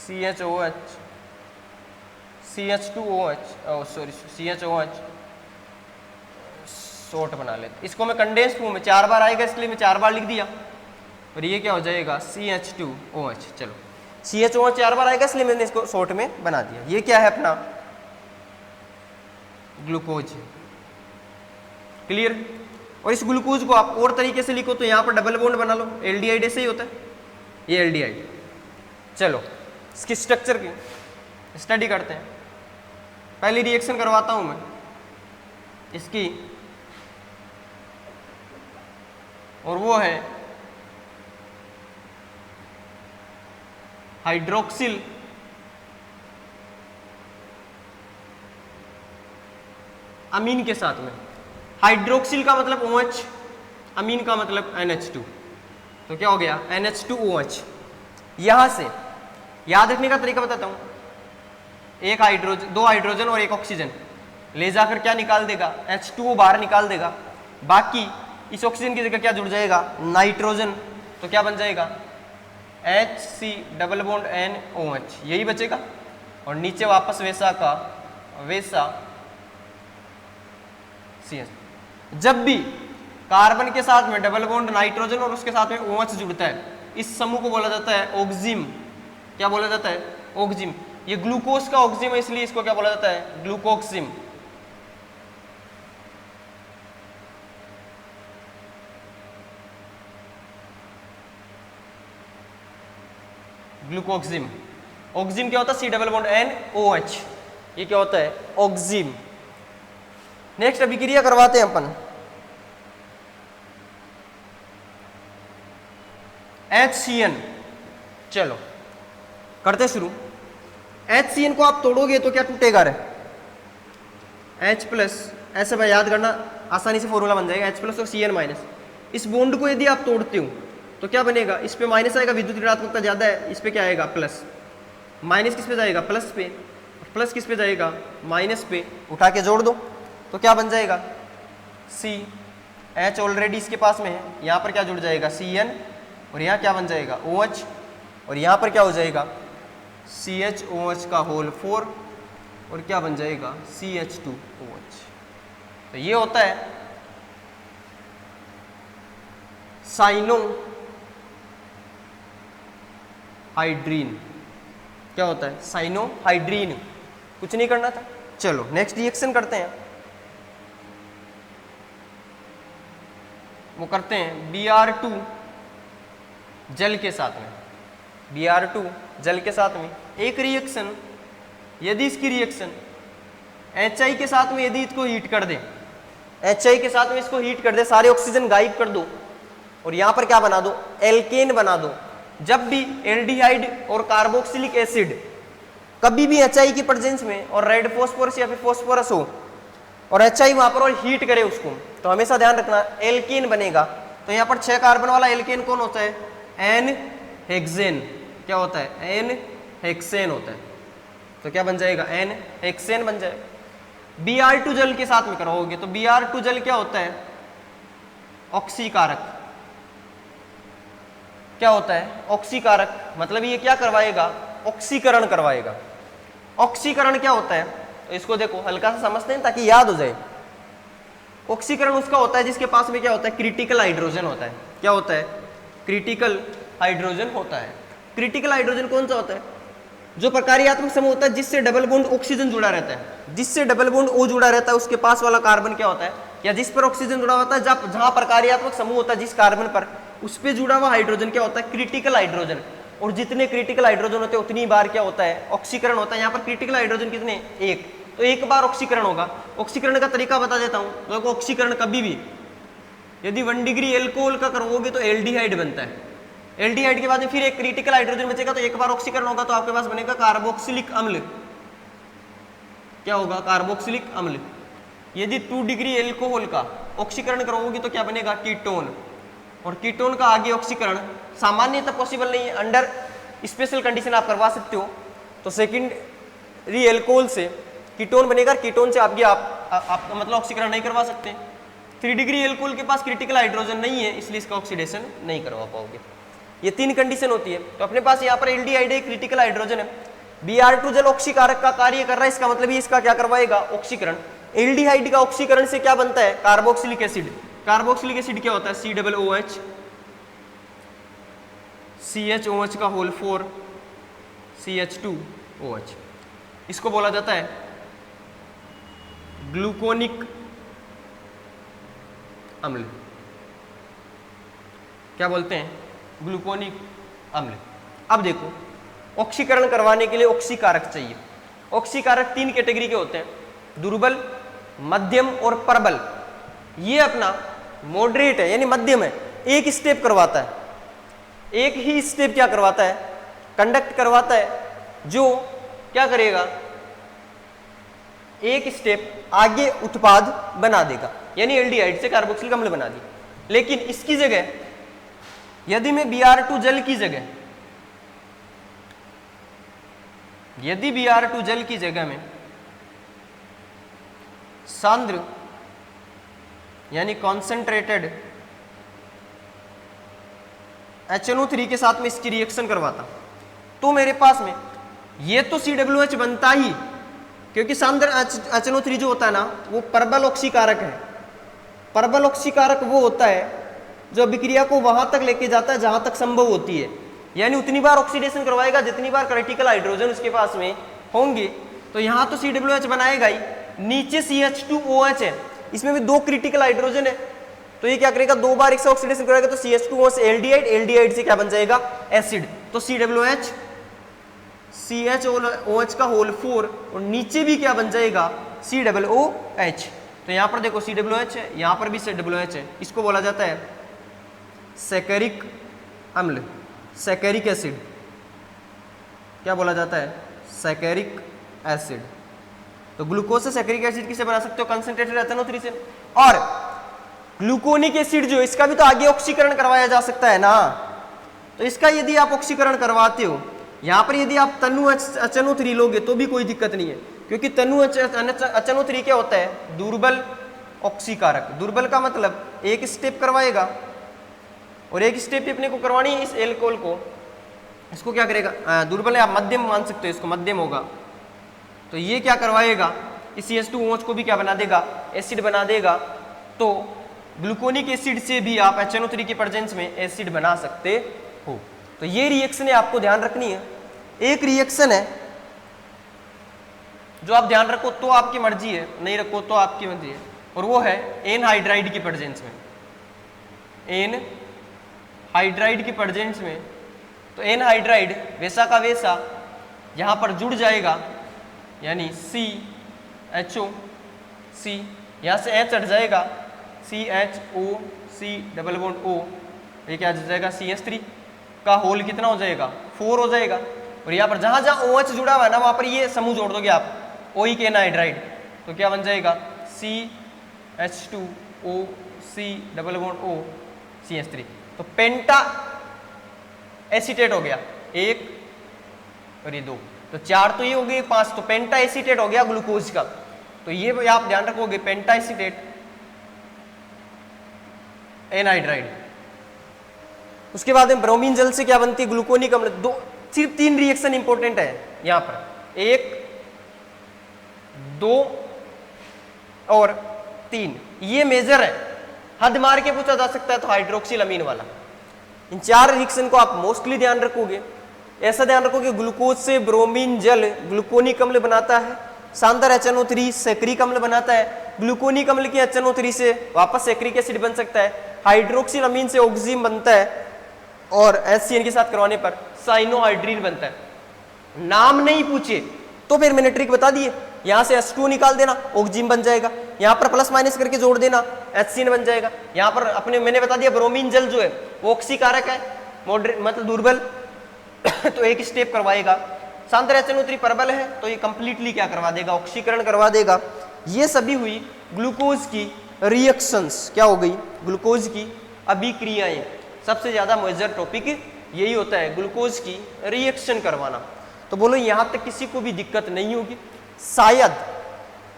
[SPEAKER 1] CHOH CH2OH sorry CHOH short बना लेते। इसको मैं कंडेंस फॉर्म में 4 बार आएगा इसलिए मैं 4 बार लिख दिया, और ये क्या हो जाएगा CH2OH। चलो CHOH 4 बार आएगा इसलिए मैंने इसको शॉर्ट में बना दिया। ये क्या है अपना ग्लूकोज। क्लियर। और इस ग्लूकोज को आप और तरीके से लिखो तो यहाँ पर डबल बॉन्ड बना लो, एल्डिहाइड ऐसे ही होता है, ये एल्डिहाइड। चलो इसकी स्ट्रक्चर की स्टडी करते हैं। पहली रिएक्शन करवाता हूं मैं इसकी, और वो है हाइड्रोक्सिल अमीन के साथ में। हाइड्रोक्सिल का मतलब OH, अमीन का मतलब NH2, तो क्या हो गया NH2OH। यहां से याद रखने का तरीका बताता हूं, एक हाइड्रोजन, 2 हाइड्रोजन और 1 ऑक्सीजन ले जाकर क्या निकाल देगा H2O बाहर निकाल देगा, बाकी इस ऑक्सीजन की जगह क्या जुड़ जाएगा नाइट्रोजन, तो क्या बन जाएगा HC डबल बॉन्ड NOH, यही बचेगा। और नीचे वापस वैसा का वैसा CH। जब भी कार्बन के साथ में डबल बॉन्ड नाइट्रोजन और उसके साथ में OH जुड़ता है, इस समूह को बोला जाता है ऑक्सिम। क्या बोला जाता है ऑक्सिम। ये ग्लूकोज का ऑक्सिम है इसलिए इसको क्या बोला जाता है ग्लूकोक्सिम। ग्लूकोक्सिम। ऑक्सिम क्या होता है C डबल बॉन्ड NOH, ये क्या होता है ऑक्सिम। नेक्स्ट अभिक्रिया करवाते हैं अपन HCN। चलो करते शुरू। HCN को आप तोड़ोगे तो क्या टूटेगा रे H प्लस, ऐसे भाई याद करना आसानी से फॉर्मूला बन जाएगा H प्लस और CN माइनस। इस बॉन्ड को यदि आप तोड़ते हो तो क्या बनेगा, इस पे माइनस आएगा, विद्युत ऋणात्मकता ज्यादा है, इस पे क्या आएगा प्लस। माइनस किस पे जाएगा प्लस पे, प्लस किस पे जाएगा माइनस पे, उठा के जोड़ दो तो क्या बन जाएगा C। H ऑलरेडी इसके पास में है, यहाँ पर क्या जुड़ जाएगा CN, और यहाँ क्या बन जाएगा OH, और यहाँ पर क्या हो जाएगा CHOH का होल 4, और क्या बन जाएगा CH2OH। तो ये होता है साइनो हाइड्रीन। क्या होता है साइनो हाइड्रीन, कुछ नहीं करना था। चलो नेक्स्ट रिएक्शन करते हैं, वो करते हैं Br2 जल के साथ में। Br2 जल के साथ में एक रिएक्शन, यदि इसकी रिएक्शन HI के साथ में यदि इसको हीट कर दे, HI के साथ में इसको हीट कर दे, सारे ऑक्सीजन गायब कर दो और यहां पर क्या बना दो एल्केन बना दो। जब भी एल्डिहाइड और कार्बोक्सिलिक एसिड कभी भी HI की प्रेजेंस में और रेड फॉस्फोरस या फिर फॉस्फोरस हो और HI वहां पर और हीट करे उसको, तो हमेशा ध्यान रखना एल्केन बनेगा। तो यहाँ पर 6 कार्बन वाला एल्केन कौन होता है एन हेक्सेन। क्या होता है एन हेक्सेन होता है, तो क्या बन जाएगा एन हेक्सेन बन जाएगा। Br2 जल के साथ में कराओगे तो Br2 जल क्या होता है ऑक्सीकारक। क्या होता है ऑक्सीकारक, मतलब ये क्या करवाएगा ऑक्सीकरण करवाएगा। ऑक्सीकरण क्या होता है तो इसको देखो हल्का सा समझते हैं ताकि याद हो जाए। ऑक्सीकरण उसका होता है जिसके पास में क्या होता है क्रिटिकल हाइड्रोजन होता है। क्या होता है क्रिटिकल हाइड्रोजन होता है। क्रिटिकल हाइड्रोजन कौन सा होता है जो प्रकार्यात्मक समूह होता है जिससे डबल बॉन्ड ऑक्सीजन जुड़ा रहता है, जिससे डबल बॉन्ड O जुड़ा रहता है उसके पास वाला कार्बन क्या होता है, या जिस पर ऑक्सीजन जुड़ा होता है जहां प्रकार्यात्मक समूह होता है जिस कार्बन पर उस पे जुड़ा हुआ हाइड्रोजन क्या होता है क्रिटिकल हाइड्रोजन। और जितने क्रिटिकल हाइड्रोजन होते हैं उतनी बार क्या होता है ऑक्सीकरण होता है। यहाँ पर क्रिटिकल हाइड्रोजन कितने एक, तो एक बार ऑक्सीकरण होगा। ऑक्सीकरण का तरीका बता देता हूँ। देखो ऑक्सीकरण कभी भी यदि 1 डिग्री एल्कोहल का करोगे तो एल्डिहाइड बनता है। एल्डिहाइड के बाद में फिर एक क्रिटिकल हाइड्रोजन बचेगा तो एक बार ऑक्सीकरण होगा तो आपके पास बनेगा कार्बोक्सिलिक अम्ल। क्या होगा कार्बोक्सिलिक अम्ल। यदि 2 डिग्री एल्कोहल का ऑक्सीकरण करोगे तो क्या बनेगा कीटोन। और कीटोन का आगे ऑक्सीकरण सामान्यतः पॉसिबल नहीं है, अंडर स्पेशल कंडीशन आप करवा सकते हो। तो सेकेंडरी एल्कोहल से कीटोन बनेगा, कीटोन से आपकी आप मतलब ऑक्सीकरण नहीं करवा सकते। 3 डिग्री एल्कोहल के पास क्रिटिकल हाइड्रोजन नहीं है इसलिए इसका ऑक्सीडेशन नहीं करवा पाओगे। ये 3 कंडीशन होती है। तो अपने पास यहाँ पर एल्डिहाइड एक क्रिटिकल हाइड्रोजन है, Br2 जल ऑक्सीकारक का कार्य कर रहा है, इसका मतलब ये इसका क्या करवाएगा, ऑक्सीकरण। एल्डिहाइड का ऑक्सीकरण से क्या बनता है, कार्बोक्सिलिक एसिड। कार्बोक्सिलिक एसिड क्या होता है, COOH, CHOH का होल 4 CH2OH, इसको बोला जाता है ग्लूकोनिक अम्ल। क्या बोलते हैं, ग्लूकोनिक अम्ल। अब देखो, ऑक्सीकरण करवाने के लिए ऑक्सीकारक चाहिए। ऑक्सीकारक 3 कैटेगरी के होते हैं, दुर्बल, मध्यम और प्रबल। ये अपना मॉडरेट है यानी मध्यम है, एक स्टेप करवाता है, एक ही स्टेप क्या करवाता है, कंडक्ट करवाता है, जो क्या करेगा, एक स्टेप आगे उत्पाद बना देगा, यानी एल्डिहाइड से कार्बोक्सिलिक अम्ल बना दी। लेकिन इसकी जगह यदि मैं Br2 जल की जगह, यदि Br2 जल की जगह में सांद्र यानी कॉन्सेंट्रेटेड HNO3 के साथ में इसकी रिएक्शन करवाता, तो मेरे पास में ये तो COOH बनता ही, क्योंकि सांद्र HNO3 जो होता है ना, वो प्रबल ऑक्सीकारक है। प्रबल ऑक्सीकारक वो होता है जो अभिक्रिया को वहां तक लेके जाता है जहां तक संभव होती है, यानी उतनी बार ऑक्सीडेशन करवाएगा जितनी बार क्रिटिकल हाइड्रोजन उसके पास में होंगे। तो यहाँ तो COOH बनाएगा ही, नीचे CH2OH है, इसमें भी 2 क्रिटिकल हाइड्रोजन है, तो ये क्या करेगा, 2 बार एक से ऑक्सीडेशन कराएगा, तो CH2OH से एल्डिहाइड, एल्डिहाइड से क्या बन जाएगा, एसिड। तो COOH CHOH का होल 4 और नीचे भी क्या बन जाएगा, COOH। तो यहाँ पर देखो COOH है, यहाँ पर भी COOH है, इसको बोला जाता है सैकरिक अम्ल, सैकरिक एसिड। क्या बोला जाता है, सैकरिक एसिड। तो ग्लूकोज से सैकरिक एसिड किसे बना सकते हो, कंसंट्रेटेड HNO3 से। और ग्लूकोनिक एसिड जो इसका भी तो आगे ऑक्सीकरण करवाया जा सकता है ना, तो इसका यदि आप ऑक्सीकरण करवाते हो, यहाँ पर यदि आप तनु HNO3 लोगे तो भी कोई दिक्कत नहीं है, क्योंकि तनु HNO3 क्या होता है, दुर्बल ऑक्सीकारक। दुर्बल का मतलब एक स्टेप करवाएगा, और एक स्टेप अपने को करवानी है इस एल्कोहल को, इसको क्या करेगा, दुर्बल है, आप मध्यम मान सकते हो, इसको मध्यम होगा। तो ये क्या करवाएगा, इस CH2OH को भी क्या बना देगा, एसिड बना देगा। तो ग्लूकोनिक एसिड से भी आप HNO3 के प्रेजेंस में एसिड बना सकते हो। तो ये रिएक्शन है, आपको ध्यान रखनी है। एक रिएक्शन है जो आप ध्यान रखो तो आपकी मर्जी है, नहीं रखो तो आपकी मर्जी है, और वो है एनहाइड्राइड की प्रेजेंस में। एनहाइड्राइड की प्रेजेंस में, तो एनहाइड्राइड वैसा का वैसा यहाँ पर जुड़ जाएगा, यानी CHOC, यहाँ से H हट जाएगा, CHOC डबल बॉन्ड O, ये क्या हो जाएगा, CH3 का होल कितना हो जाएगा, 4 हो जाएगा। और यहाँ पर जहाँ जहाँ OH जुड़ा हुआ है ना, वहाँ पर ये समूह जोड़ दोगे आप, OE के एनहाइड्राइड, तो क्या बन जाएगा, CH2OC double bond O CH3। तो पेंटा एसीटेट हो गया, 1 और ये 2, तो 4 तो ये हो गए, 5 तो पेंटा एसीटेट हो गया ग्लूकोज का। तो ये आप ध्यान रखोगे, पेंटा एसीटेट एनहाइड्राइड। उसके बाद में ब्रोमीन जल से क्या बनती है, ग्लूकोनिक अम्ल। सिर्फ 3 रिएक्शन इंपॉर्टेंट है यहाँ पर, 1, 2 और 3, ये मेजर है, हद मार के पूछा जा सकता है तो हाइड्रोक्सिल अमीन वाला। इन 4 रिएक्शन को आप मोस्टली ध्यान रखोगे। ऐसा ध्यान रखोगे, ग्लूकोज से ब्रोमीन जल ग्लूकोनिक अम्ल बनाता है, सांद्र HNO3 सैकरिक अम्ल बनाता है, ग्लूकोनिक अम्ल की HNO3 से वापस सैकरिक एसिड बन सकता है, हाइड्रोक्सिल अमीन से ऑक्सीजन बनता है, और HCN के साथ करवाने पर साइनोहाइड्रिन बनता है। नाम नहीं पूछे तो फिर मैंने ट्रिक बता दिए, यहाँ से H2 निकाल देना, ऑक्सीजन बन जाएगा, यहाँ पर प्लस माइनस करके जोड़ देना, HCN बन जाएगा। यहाँ पर मैंने बता दिया ब्रोमीन जल जो है वो ऑक्सीकारक है, मॉडरेट मतलब दुर्बल तो एक स्टेप करवाएगा। सांद्र HNO3 प्रबल है तो ये कंप्लीटली क्या करवा देगा, ऑक्सीकरण करवा देगा। ये सभी हुई ग्लूकोज की रिएक्शंस, क्या हो गई, ग्लूकोज की अभिक्रियाएं। सबसे ज्यादा मेजर टॉपिक यही होता है, ग्लूकोज की रिएक्शन करवाना। तो बोलो यहां तक किसी को भी दिक्कत नहीं होगी। शायद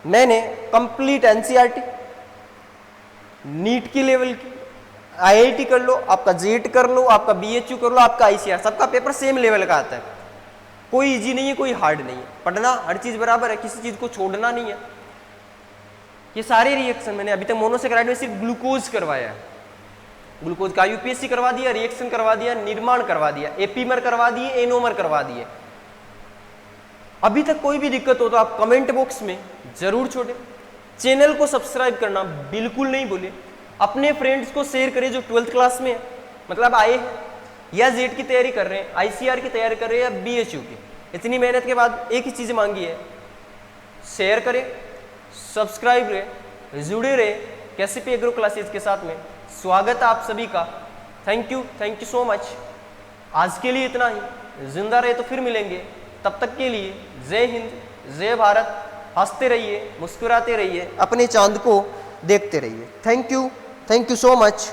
[SPEAKER 1] मैंने कंप्लीट NCERT नीट की लेवल की IIT कर लो, आपका जेट कर लो, आपका BHU कर लो, आपका ICR, सबका पेपर सेम लेवल का आता है। कोई इजी नहीं है, कोई हार्ड नहीं है, पढ़ना हर चीज बराबर है, किसी चीज को छोड़ना नहीं है। ये सारे रिएक्शन मैंने अभी तक मोनोसेकेराइड में सिर्फ ग्लूकोज करवाया है, ग्लूकोज का UPSC करवा दिया, रिएक्शन करवा दिया, निर्माण करवा दिया, एपीमर करवा दिए, एनोमर करवा दिए। अभी तक कोई भी दिक्कत हो तो आप कमेंट बॉक्स में जरूर छोड़ें। चैनल को सब्सक्राइब करना बिल्कुल नहीं भूलें। अपने फ्रेंड्स को शेयर करें जो 12th क्लास में है, मतलब आए हैं या जेट की तैयारी कर रहे हैं, ICR की तैयारी कर रहे हैं या BHU की। इतनी मेहनत के बाद एक ही चीज मांगी है, शेयर करें, सब्सक्राइब रहे, जुड़े रहे KCP एग्रो क्लासेज के साथ में। स्वागत है आप सभी का। Thank you so much. आज के लिए इतना ही, जिंदा रहे तो फिर मिलेंगे, तब तक के लिए जय हिंद, जय भारत। हंसते रहिए, मुस्कुराते रहिए, अपने चांद को देखते रहिए। Thank you so much.